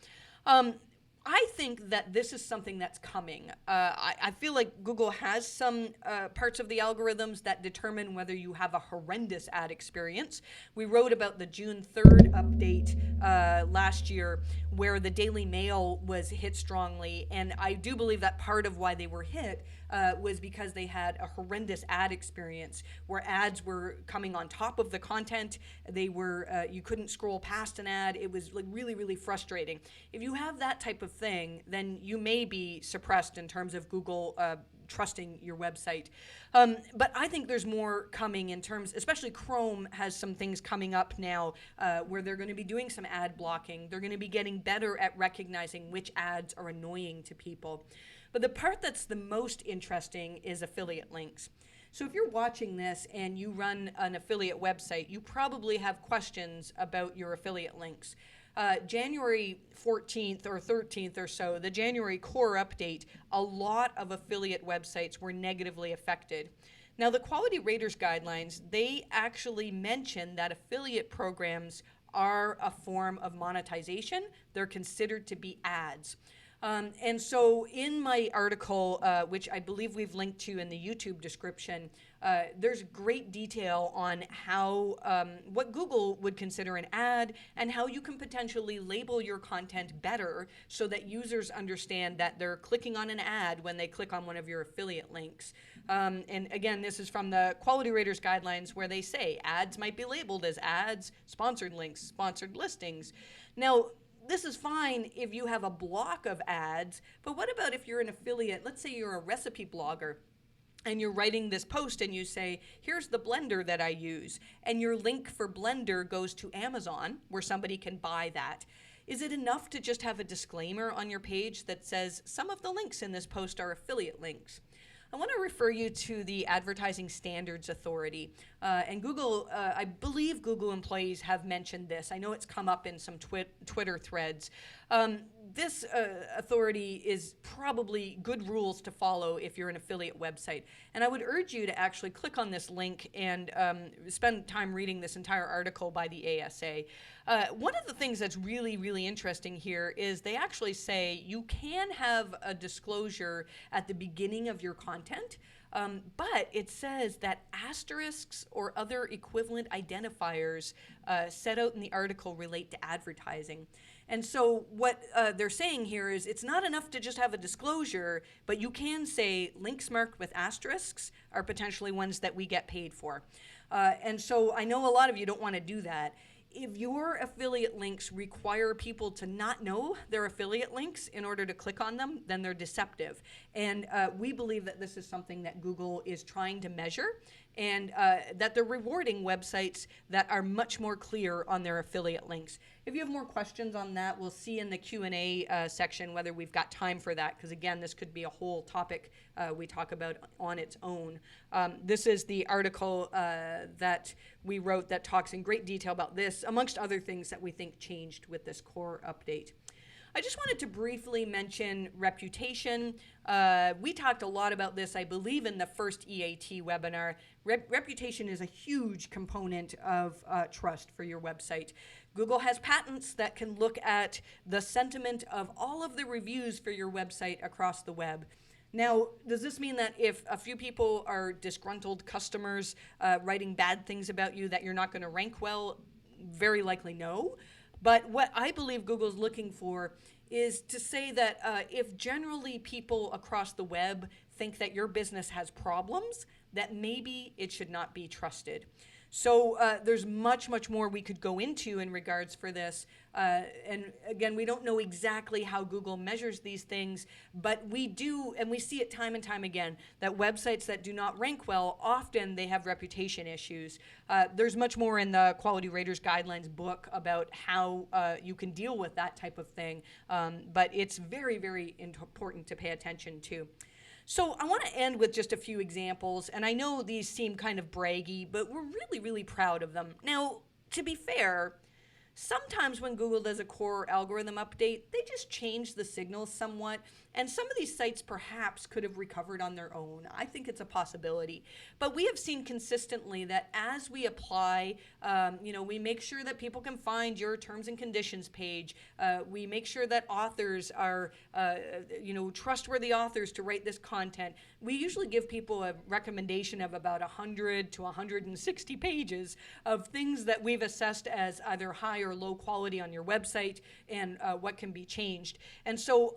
S1: I think that this is something that's coming. I feel like Google has some parts of the algorithms that determine whether you have a horrendous ad experience. We wrote about the June 3rd update last year where the Daily Mail was hit strongly, and I do believe that part of why they were hit was because they had a horrendous ad experience where ads were coming on top of the content. They were you couldn't scroll past an ad. It was like really, really frustrating. If you have that type of thing, then you may be suppressed in terms of Google trusting your website. But I think there's more coming in terms, especially Chrome has some things coming up now where they're going to be doing some ad blocking. They're going to be getting better at recognizing which ads are annoying to people. But the part that's the most interesting is affiliate links. So if you're watching this and you run an affiliate website, you probably have questions about your affiliate links. January 14th or 13th or so, the January core update, a lot of affiliate websites were negatively affected. Now, the Quality Raters Guidelines, they actually mention that affiliate programs are a form of monetization. They're considered to be ads. And so in my article, which I believe we've linked to in the YouTube description, there's great detail on how, what Google would consider an ad and how you can potentially label your content better so that users understand that they're clicking on an ad when they click on one of your affiliate links. And again, this is from the Quality Raters Guidelines, where they say ads might be labeled as ads, sponsored links, sponsored listings. Now, this is fine if you have a block of ads, but what about if you're an affiliate? Let's say you're a recipe blogger and you're writing this post and you say, here's the blender that I use, and your link for blender goes to Amazon where somebody can buy that. Is it enough to just have a disclaimer on your page that says some of the links in this post are affiliate links? I want to refer you to the Advertising Standards Authority. And Google, I believe Google employees have mentioned this. I know it's come up in some Twitter threads. This authority is probably good rules to follow if you're an affiliate website. And I would urge you to actually click on this link and spend time reading this entire article by the ASA. One of the things that's really, really interesting here is they actually say you can have a disclosure at the beginning of your content, but it says that asterisks or other equivalent identifiers set out in the article relate to advertising. And so what they're saying here is it's not enough to just have a disclosure, but you can say links marked with asterisks are potentially ones that we get paid for. And so I know a lot of you don't want to do that. If your affiliate links require people to not know their affiliate links in order to click on them, then they're deceptive. And we believe that this is something that Google is trying to measure, and that they're rewarding websites that are much more clear on their affiliate links. If you have more questions on that, we'll see in the Q&A section whether we've got time for that, because again, this could be a whole topic we talk about on its own. This is the article that we wrote that talks in great detail about this, amongst other things that we think changed with this core update. I just wanted to briefly mention reputation. We talked a lot about this, I believe, in the first EAT webinar. Reputation is a huge component of trust for your website. Google has patents that can look at the sentiment of all of the reviews for your website across the web. Now, does this mean that if a few people are disgruntled customers writing bad things about you, that you're not going to rank well? Very likely no. But what I believe Google's looking for is to say that if generally people across the web think that your business has problems, that maybe it should not be trusted. So there's much, much more we could go into in regards for this. And again, we don't know exactly how Google measures these things, but we do, and we see it time and time again, that websites that do not rank well, often they have reputation issues. There's much more in the Quality Raters Guidelines book about how you can deal with that type of thing, but it's very, very important to pay attention to. So I want to end with just a few examples, and I know these seem kind of braggy, but we're really, really proud of them. Now, to be fair, sometimes when Google does a core algorithm update, they just change the signals somewhat, and some of these sites perhaps could have recovered on their own. I think it's a possibility. But we have seen consistently that as we apply, we make sure that people can find your terms and conditions page. We make sure that authors are, trustworthy authors to write this content. We usually give people a recommendation of about 100 to 160 pages of things that we've assessed as either high or low quality on your website and what can be changed. And so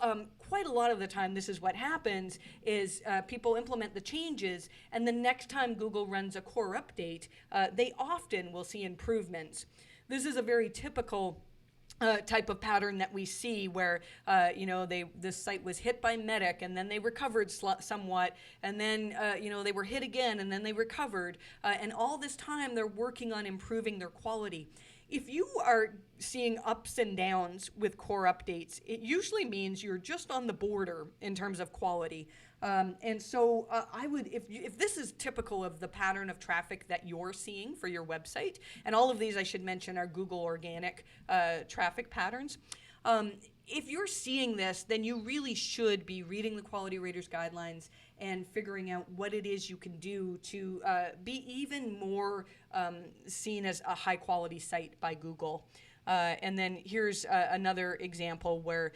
S1: quite a lot of the time, this is what happens is people implement the changes, and the next time Google runs a core update, they often will see improvements. This is a very typical type of pattern that we see where, this site was hit by Medic and then they recovered somewhat, and then, they were hit again and then they recovered. And all this time they're working on improving their quality. If you are seeing ups and downs with core updates, it usually means you're just on the border in terms of quality. And so I would, if this is typical of the pattern of traffic that you're seeing for your website, and all of these I should mention are Google organic traffic patterns, if you're seeing this, then you really should be reading the Quality Raters Guidelines and figuring out what it is you can do to be even more seen as a high quality site by Google. And then here's another example where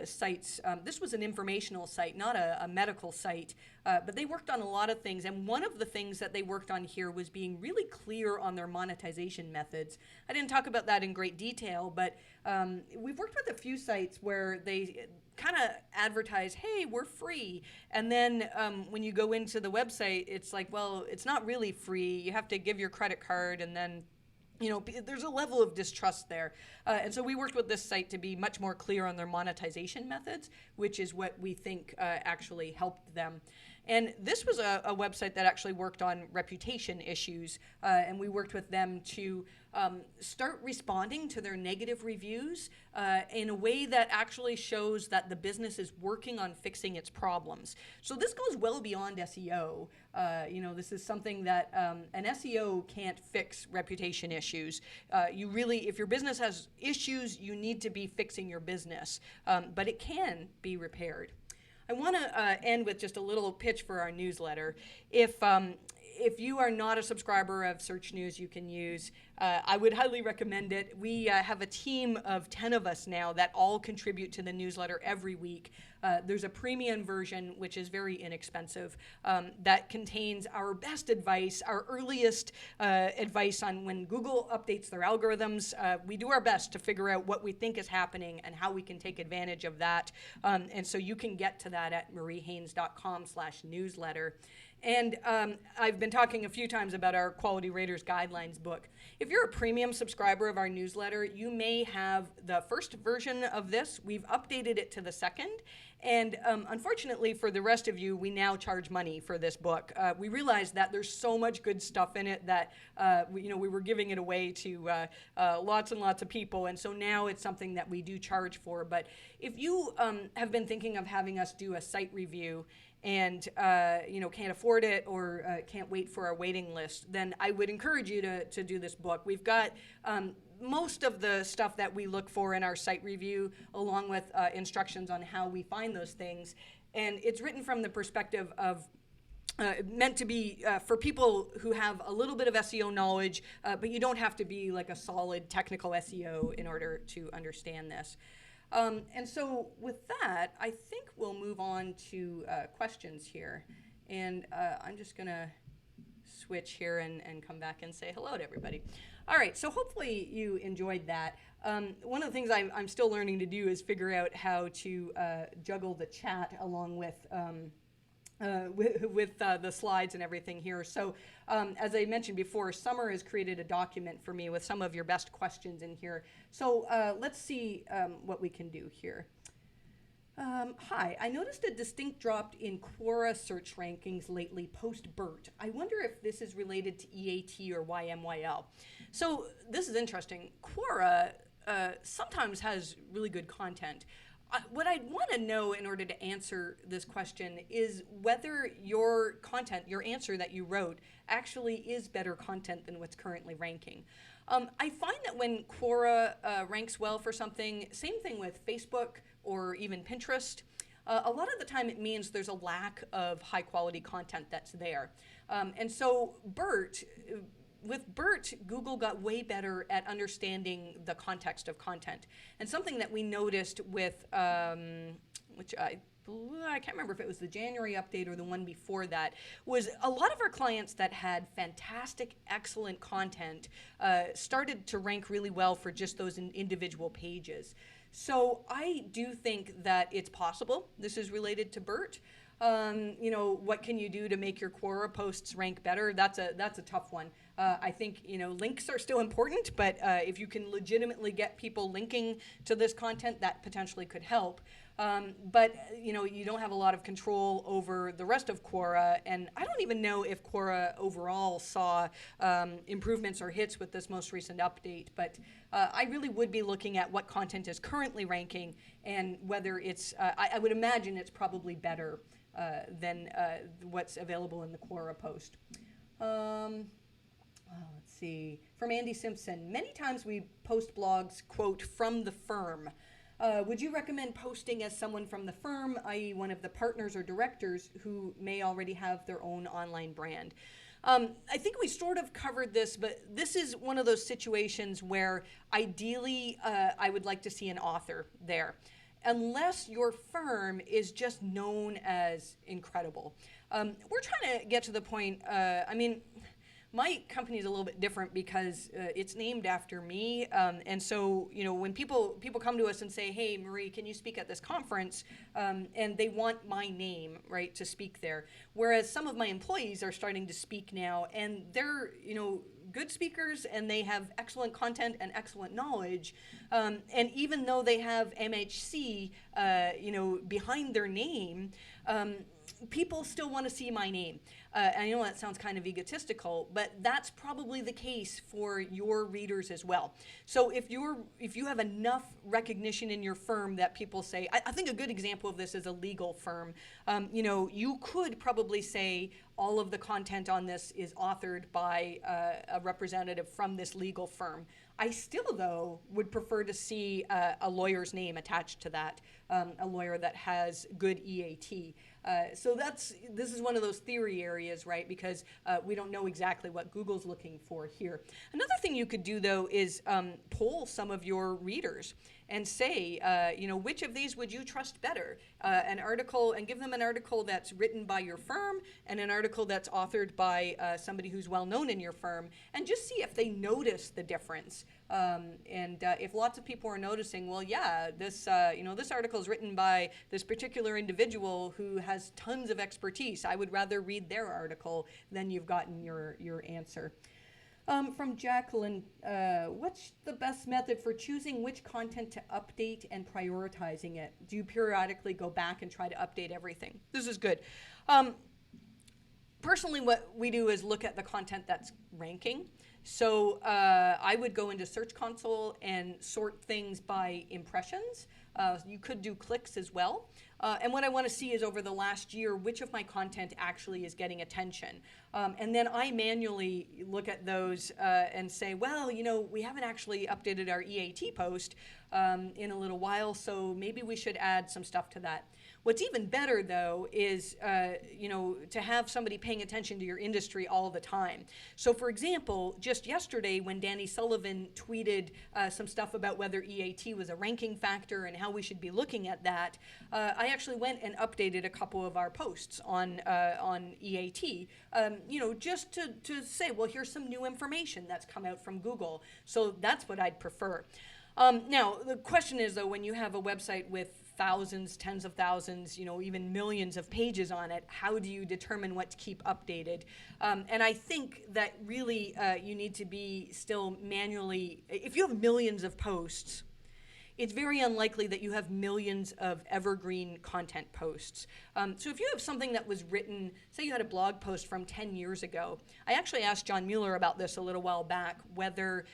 S1: sites, this was an informational site, not a medical site, but they worked on a lot of things. And one of the things that they worked on here was being really clear on their monetization methods. I didn't talk about that in great detail, but we've worked with a few sites where they kind of advertise, hey, we're free. And then when you go into the website, it's like, well, it's not really free. You have to give your credit card, and then there's a level of distrust there. And so we worked with this site to be much more clear on their monetization methods, which is what we think actually helped them. And this was a website that actually worked on reputation issues, and we worked with them to start responding to their negative reviews in a way that actually shows that the business is working on fixing its problems. So this goes well beyond SEO. This is something that an SEO can't fix reputation issues. If your business has issues, you need to be fixing your business, but it can be repaired. I want to end with just a little pitch for our newsletter. If you are not a subscriber of Search News you can use, I would highly recommend it. We have a team of 10 of us now that all contribute to the newsletter every week. There's a premium version, which is very inexpensive, that contains our best advice, our earliest advice on when Google updates their algorithms. We do our best to figure out what we think is happening and how we can take advantage of that. And so you can get to that at mariehaynes.com/newsletter. And I've been talking a few times about our Quality Raters Guidelines book. If you're a premium subscriber of our newsletter, you may have the first version of this. We've updated it to the second. And unfortunately for the rest of you, we now charge money for this book. We realized that there's so much good stuff in it that we were giving it away to lots and lots of people. And so now it's something that we do charge for. But if you have been thinking of having us do a site review and can't afford it or can't wait for our waiting list, then I would encourage you to do this book. We've got most of the stuff that we look for in our site review, along with instructions on how we find those things. And it's written from the perspective of meant to be for people who have a little bit of SEO knowledge, but you don't have to be like a solid technical SEO in order to understand this. And so with that, I think we'll move on to questions here. And I'm just going to switch here and come back and say hello to everybody. All right, so hopefully you enjoyed that. One of the things I'm still learning to do is figure out how to juggle the chat along with the slides and everything here. So as I mentioned before, Summer has created a document for me with some of your best questions in here. So let's see what we can do here. Hi, I noticed a distinct drop in Quora search rankings lately post-BERT. I wonder if this is related to EAT or YMYL. So this is interesting. Quora sometimes has really good content. What I'd want to know in order to answer this question is whether your content, your answer that you wrote, actually is better content than what's currently ranking. I find that when Quora ranks well for something, same thing with Facebook or even Pinterest, a lot of the time it means there's a lack of high quality content that's there. And so with BERT, Google got way better at understanding the context of content. And something that we noticed with, which I can't remember if it was the January update or the one before that, was a lot of our clients that had fantastic, excellent content started to rank really well for just those individual pages. So I do think that it's possible this is related to BERT. What can you do to make your Quora posts rank better? That's a tough one. I think, links are still important, but if you can legitimately get people linking to this content, that potentially could help. But you don't have a lot of control over the rest of Quora, and I don't even know if Quora overall saw improvements or hits with this most recent update. But I really would be looking at what content is currently ranking and whether it's, I would imagine it's probably better than what's available in the Quora post. Let's see. From Andy Simpson, many times we post blogs, quote, from the firm. Would you recommend posting as someone from the firm, i.e. one of the partners or directors who may already have their own online brand? I think we sort of covered this, but this is one of those situations where ideally I would like to see an author there, unless your firm is just known as incredible. We're trying to get to the point, my company is a little bit different because it's named after me, and so when people come to us and say, "Hey, Marie, can you speak at this conference?" And they want my name, right, to speak there. Whereas some of my employees are starting to speak now, and they're good speakers, and they have excellent content and excellent knowledge. And even though they have MHC, behind their name, people still want to see my name. And I know that sounds kind of egotistical, but that's probably the case for your readers as well. So if you have enough recognition in your firm that people say, I think a good example of this is a legal firm. You could probably say all of the content on this is authored by a representative from this legal firm. I still, though, would prefer to see a lawyer's name attached to that, a lawyer that has good EAT. So this is one of those theory areas, right? Because we don't know exactly what Google's looking for here. Another thing you could do, though, is poll some of your readers and say, which of these would you trust better? An article, and give them an article that's written by your firm and an article that's authored by somebody who's well known in your firm, and just see if they notice the difference. If lots of people are noticing, well, yeah, this article is written by this particular individual who has tons of expertise. I would rather read their article than you've gotten your answer. From Jacqueline, what's the best method for choosing which content to update and prioritizing it? Do you periodically go back and try to update everything? This is good. Personally, what we do is look at the content that's ranking. So I would go into Search Console and sort things by impressions. You could do clicks as well. And what I want to see is over the last year, which of my content actually is getting attention. And then I manually look at those and say, well, we haven't actually updated our EAT post in a little while, so maybe we should add some stuff to that. What's even better, though, is to have somebody paying attention to your industry all the time. So, for example, just yesterday when Danny Sullivan tweeted some stuff about whether EAT was a ranking factor and how we should be looking at that, I actually went and updated a couple of our posts on EAT, just to say, well, here's some new information that's come out from Google. So that's what I'd prefer. Now, the question is, though, when you have a website with thousands, tens of thousands, even millions of pages on it, how do you determine what to keep updated? And I think that really you need to be still manually, if you have millions of posts, it's very unlikely that you have millions of evergreen content posts. So if you have something that was written, say you had a blog post from 10 years ago, I actually asked John Mueller about this a little while back, whether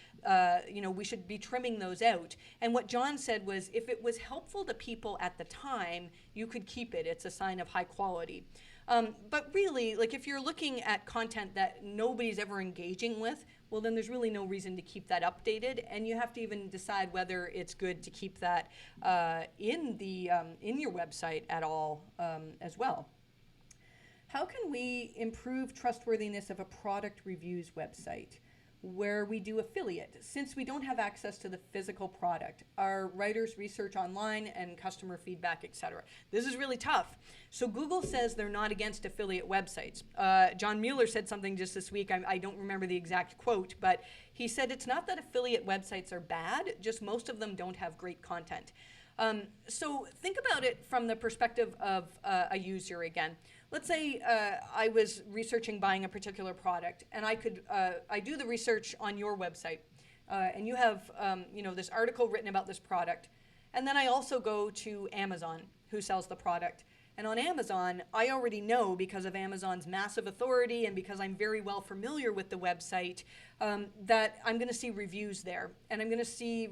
S1: we should be trimming those out. And what John said was, if it was helpful to people at the time, you could keep it. It's a sign of high quality. But really, if you're looking at content that nobody's ever engaging with, well, then there's really no reason to keep that updated, and you have to even decide whether it's good to keep that in your website at all as well. How can we improve trustworthiness of a product reviews website where we do affiliate, since we don't have access to the physical product, our writers research online and customer feedback, etc.? This is really tough. So Google says they're not against affiliate websites. John Mueller said something just this week, I don't remember the exact quote, but he said it's not that affiliate websites are bad, just most of them don't have great content. So think about it from the perspective of a user again. Let's say I was researching buying a particular product, and I do the research on your website, and you have this article written about this product, and then I also go to Amazon, who sells the product. And on Amazon, I already know, because of Amazon's massive authority and because I'm very well familiar with the website, that I'm going to see reviews there. And I'm going to see,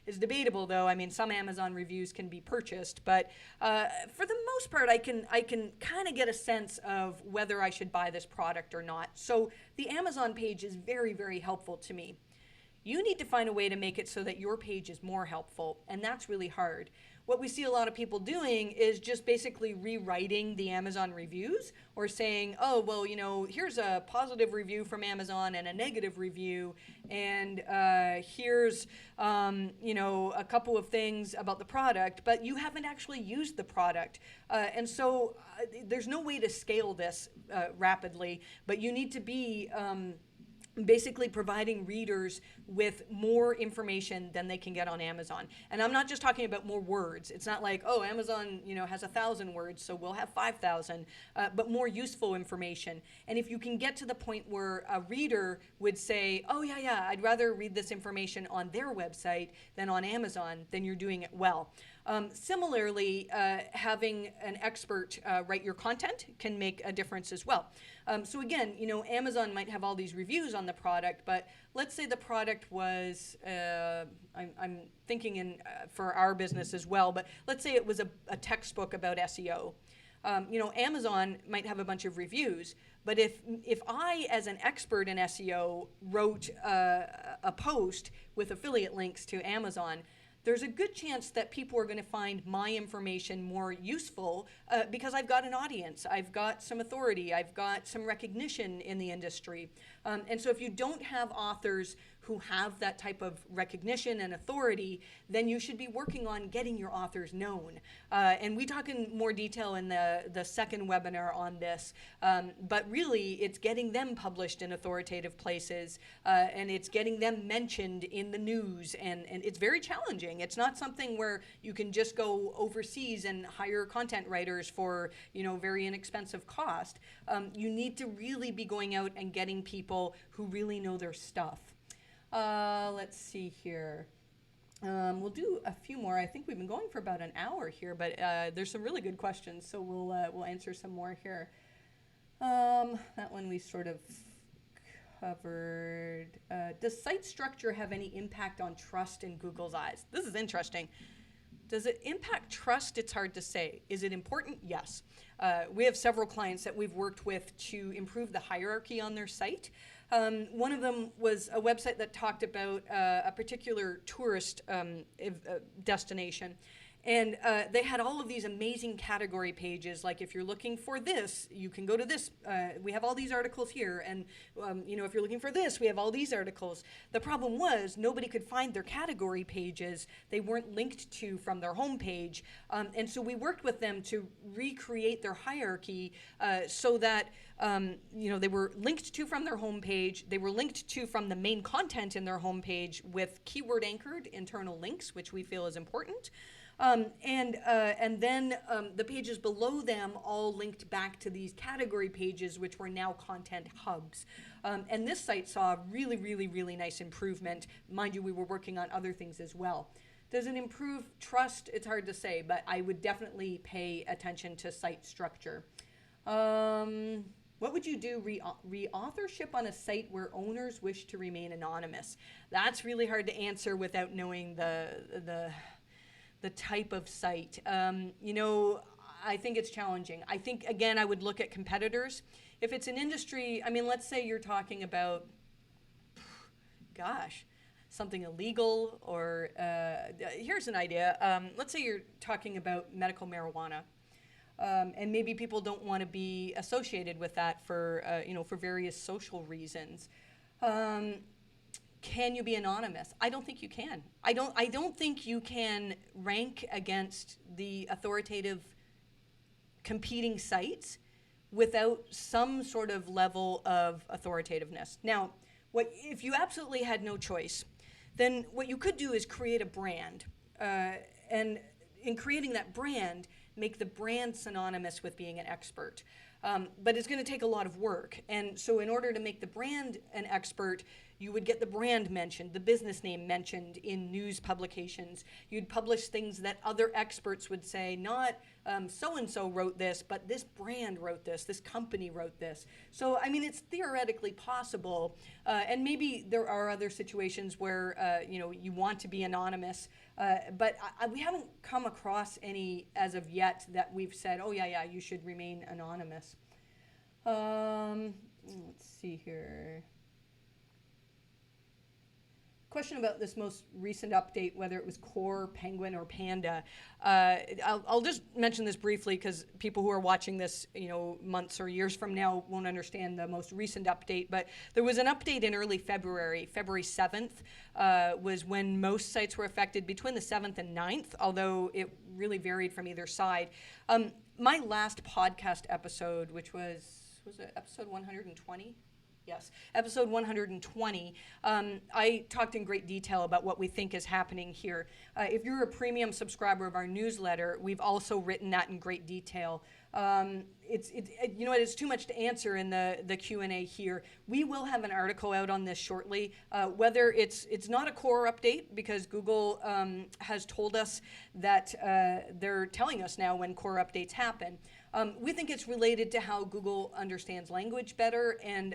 S1: it's debatable though, some Amazon reviews can be purchased, but for the most part, I can kind of get a sense of whether I should buy this product or not. So the Amazon page is very, very helpful to me. You need to find a way to make it so that your page is more helpful, and that's really hard. what we see a lot of people doing is just basically rewriting the Amazon reviews, or saying, oh, well, here's a positive review from Amazon and a negative review, and here's, a couple of things about the product, but you haven't actually used the product. And so there's no way to scale this rapidly, but you need to be basically providing readers with more information than they can get on Amazon. And I'm not just talking about more words. It's not like, oh, Amazon, has 1,000 words, so we'll have 5,000, but more useful information. And if you can get to the point where a reader would say, oh, yeah, I'd rather read this information on their website than on Amazon, then you're doing it well. Similarly, having an expert write your content can make a difference as well. So again, Amazon might have all these reviews on the product, but let's say the product was, I'm thinking for our business as well, but let's say it was a textbook about SEO. Amazon might have a bunch of reviews, but if I, as an expert in SEO, wrote a post with affiliate links to Amazon, there's a good chance that people are going to find my information more useful because I've got an audience, I've got some authority, I've got some recognition in the industry. And so if you don't have authors who have that type of recognition and authority, then you should be working on getting your authors known. And we talk in more detail in the second webinar on this, but really it's getting them published in authoritative places, and it's getting them mentioned in the news, and it's very challenging. It's not something where you can just go overseas and hire content writers for very inexpensive cost. You need to really be going out and getting people who really know their stuff. Let's see here. We'll do a few more. I think we've been going for about an hour here, but there's some really good questions, so we'll answer some more here. That one we sort of covered. Does site structure have any impact on trust in Google's eyes? This is interesting. Does it impact trust? It's hard to say. Is it important? Yes. We have several clients that we've worked with to improve the hierarchy on their site. One of them was a website that talked about a particular tourist destination. And they had all of these amazing category pages, like if you're looking for this, you can go to this. We have all these articles here. And if you're looking for this, we have all these articles. The problem was nobody could find their category pages. They weren't linked to from their homepage. And so we worked with them to recreate their hierarchy so that they were linked to from their homepage. They were linked to from the main content in their homepage with keyword anchored internal links, which we feel is important. And then the pages below them all linked back to these category pages, which were now content hubs. And this site saw a really, really, really nice improvement. Mind you, we were working on other things as well. Does it improve trust? It's hard to say, but I would definitely pay attention to site structure. What would you do re-authorship on a site where owners wish to remain anonymous? That's really hard to answer without knowing the type of site. I think it's challenging. I think, again, I would look at competitors. If it's an industry, let's say you're talking about, something illegal, or here's an idea. Let's say you're talking about medical marijuana. And maybe people don't want to be associated with that for various social reasons. Can you be anonymous? I don't think you can. I don't think you can rank against the authoritative competing sites without some sort of level of authoritativeness. Now, if you absolutely had no choice, then what you could do is create a brand. And in creating that brand, make the brand synonymous with being an expert. But it's going to take a lot of work. And so in order to make the brand an expert, you would get the brand mentioned, the business name mentioned in news publications. You'd publish things that other experts would say, not so-and-so wrote this, but this brand wrote this company wrote this. So, it's theoretically possible. And maybe there are other situations where, you want to be anonymous. But we haven't come across any as of yet that we've said, oh, yeah, you should remain anonymous. Let's see here. question about this most recent update, whether it was Core, Penguin, or Panda. I'll just mention this briefly because people who are watching this, months or years from now won't understand the most recent update. But there was an update in early February. February 7th was when most sites were affected, between the 7th and 9th, although it really varied from either side. My last podcast episode, which was it episode 120? Yes, episode 120, I talked in great detail about what we think is happening here. If you're a premium subscriber of our newsletter, we've also written that in great detail. It's too much to answer in the Q&A here. We will have an article out on this shortly. Whether it's not a core update, because Google has told us that they're telling us now when core updates happen. We think it's related to how Google understands language better, and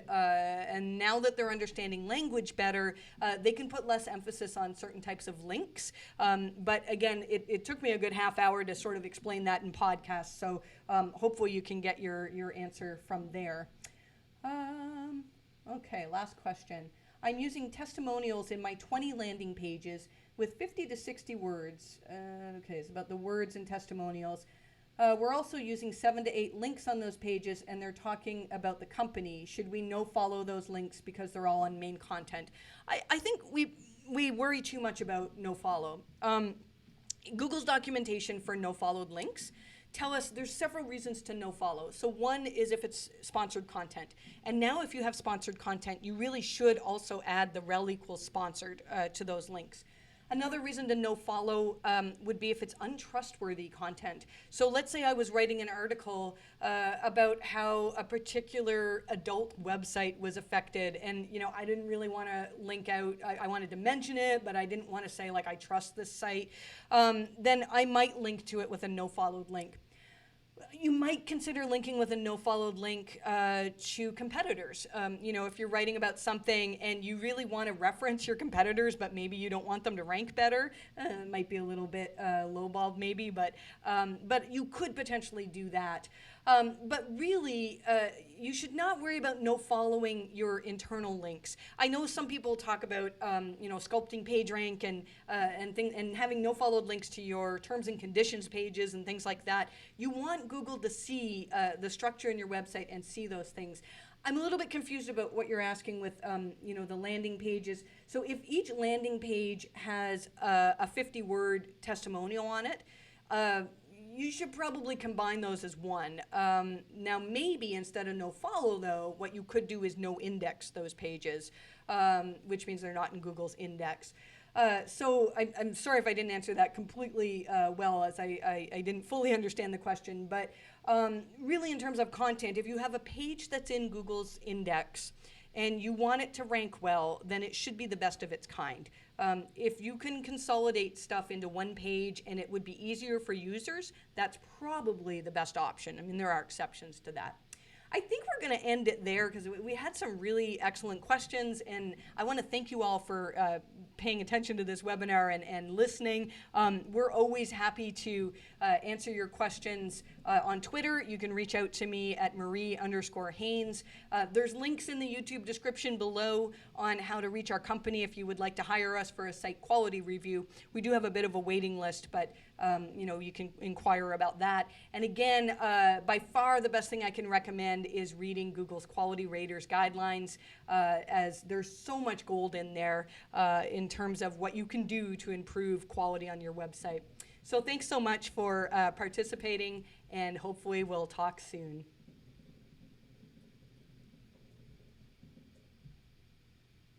S1: now that they're understanding language better, they can put less emphasis on certain types of links. But again, it took me a good half hour to sort of explain that in podcasts, so hopefully you can get your answer from there. Okay, last question. I'm using testimonials in my 20 landing pages with 50 to 60 words. Okay, it's about the words and testimonials. We're also using 7 to 8 links on those pages, and they're talking about the company. Should we no-follow those links because they're all on main content? I think we worry too much about no-follow. Google's documentation for no-followed links tell us there's several reasons to no-follow. So one is if it's sponsored content. And now if you have sponsored content, you really should also add the rel equals sponsored to those links. Another reason to no-follow would be if it's untrustworthy content. So let's say I was writing an article about how a particular adult website was affected, and I didn't really want to link out. I wanted to mention it, but I didn't want to say I trust this site. Then I might link to it with a no-followed link. You might consider linking with a no-followed link to competitors. If you're writing about something and you really want to reference your competitors, but maybe you don't want them to rank better, it might be a little bit lowballed maybe, but you could potentially do that. But really, you should not worry about no-following your internal links. I know some people talk about, sculpting PageRank and having no-followed links to your terms and conditions pages and things like that. You want Google to see the structure in your website and see those things. I'm a little bit confused about what you're asking with, the landing pages. So if each landing page has a 50-word testimonial on it, you should probably combine those as one. Now, maybe instead of no-follow, though, what you could do is no-index those pages, which means they're not in Google's index. So I'm sorry if I didn't answer that completely well, as I didn't fully understand the question. But really, in terms of content, if you have a page that's in Google's index and you want it to rank well, then it should be the best of its kind. If you can consolidate stuff into one page and it would be easier for users, that's probably the best option. I mean, there are exceptions to that. I think we're going to end it there because we had some really excellent questions, and I want to thank you all for paying attention to this webinar and listening. We're always happy to answer your questions on Twitter. You can reach out to me at Marie_Haynes. There's links in the YouTube description below on how to reach our company if you would like to hire us for a site quality review. We do have a bit of a waiting list, but you can inquire about that. And again, by far the best thing I can recommend is reading Google's Quality Raters guidelines, as there's so much gold in there in terms of what you can do to improve quality on your website. So thanks so much for participating, and hopefully we'll talk soon.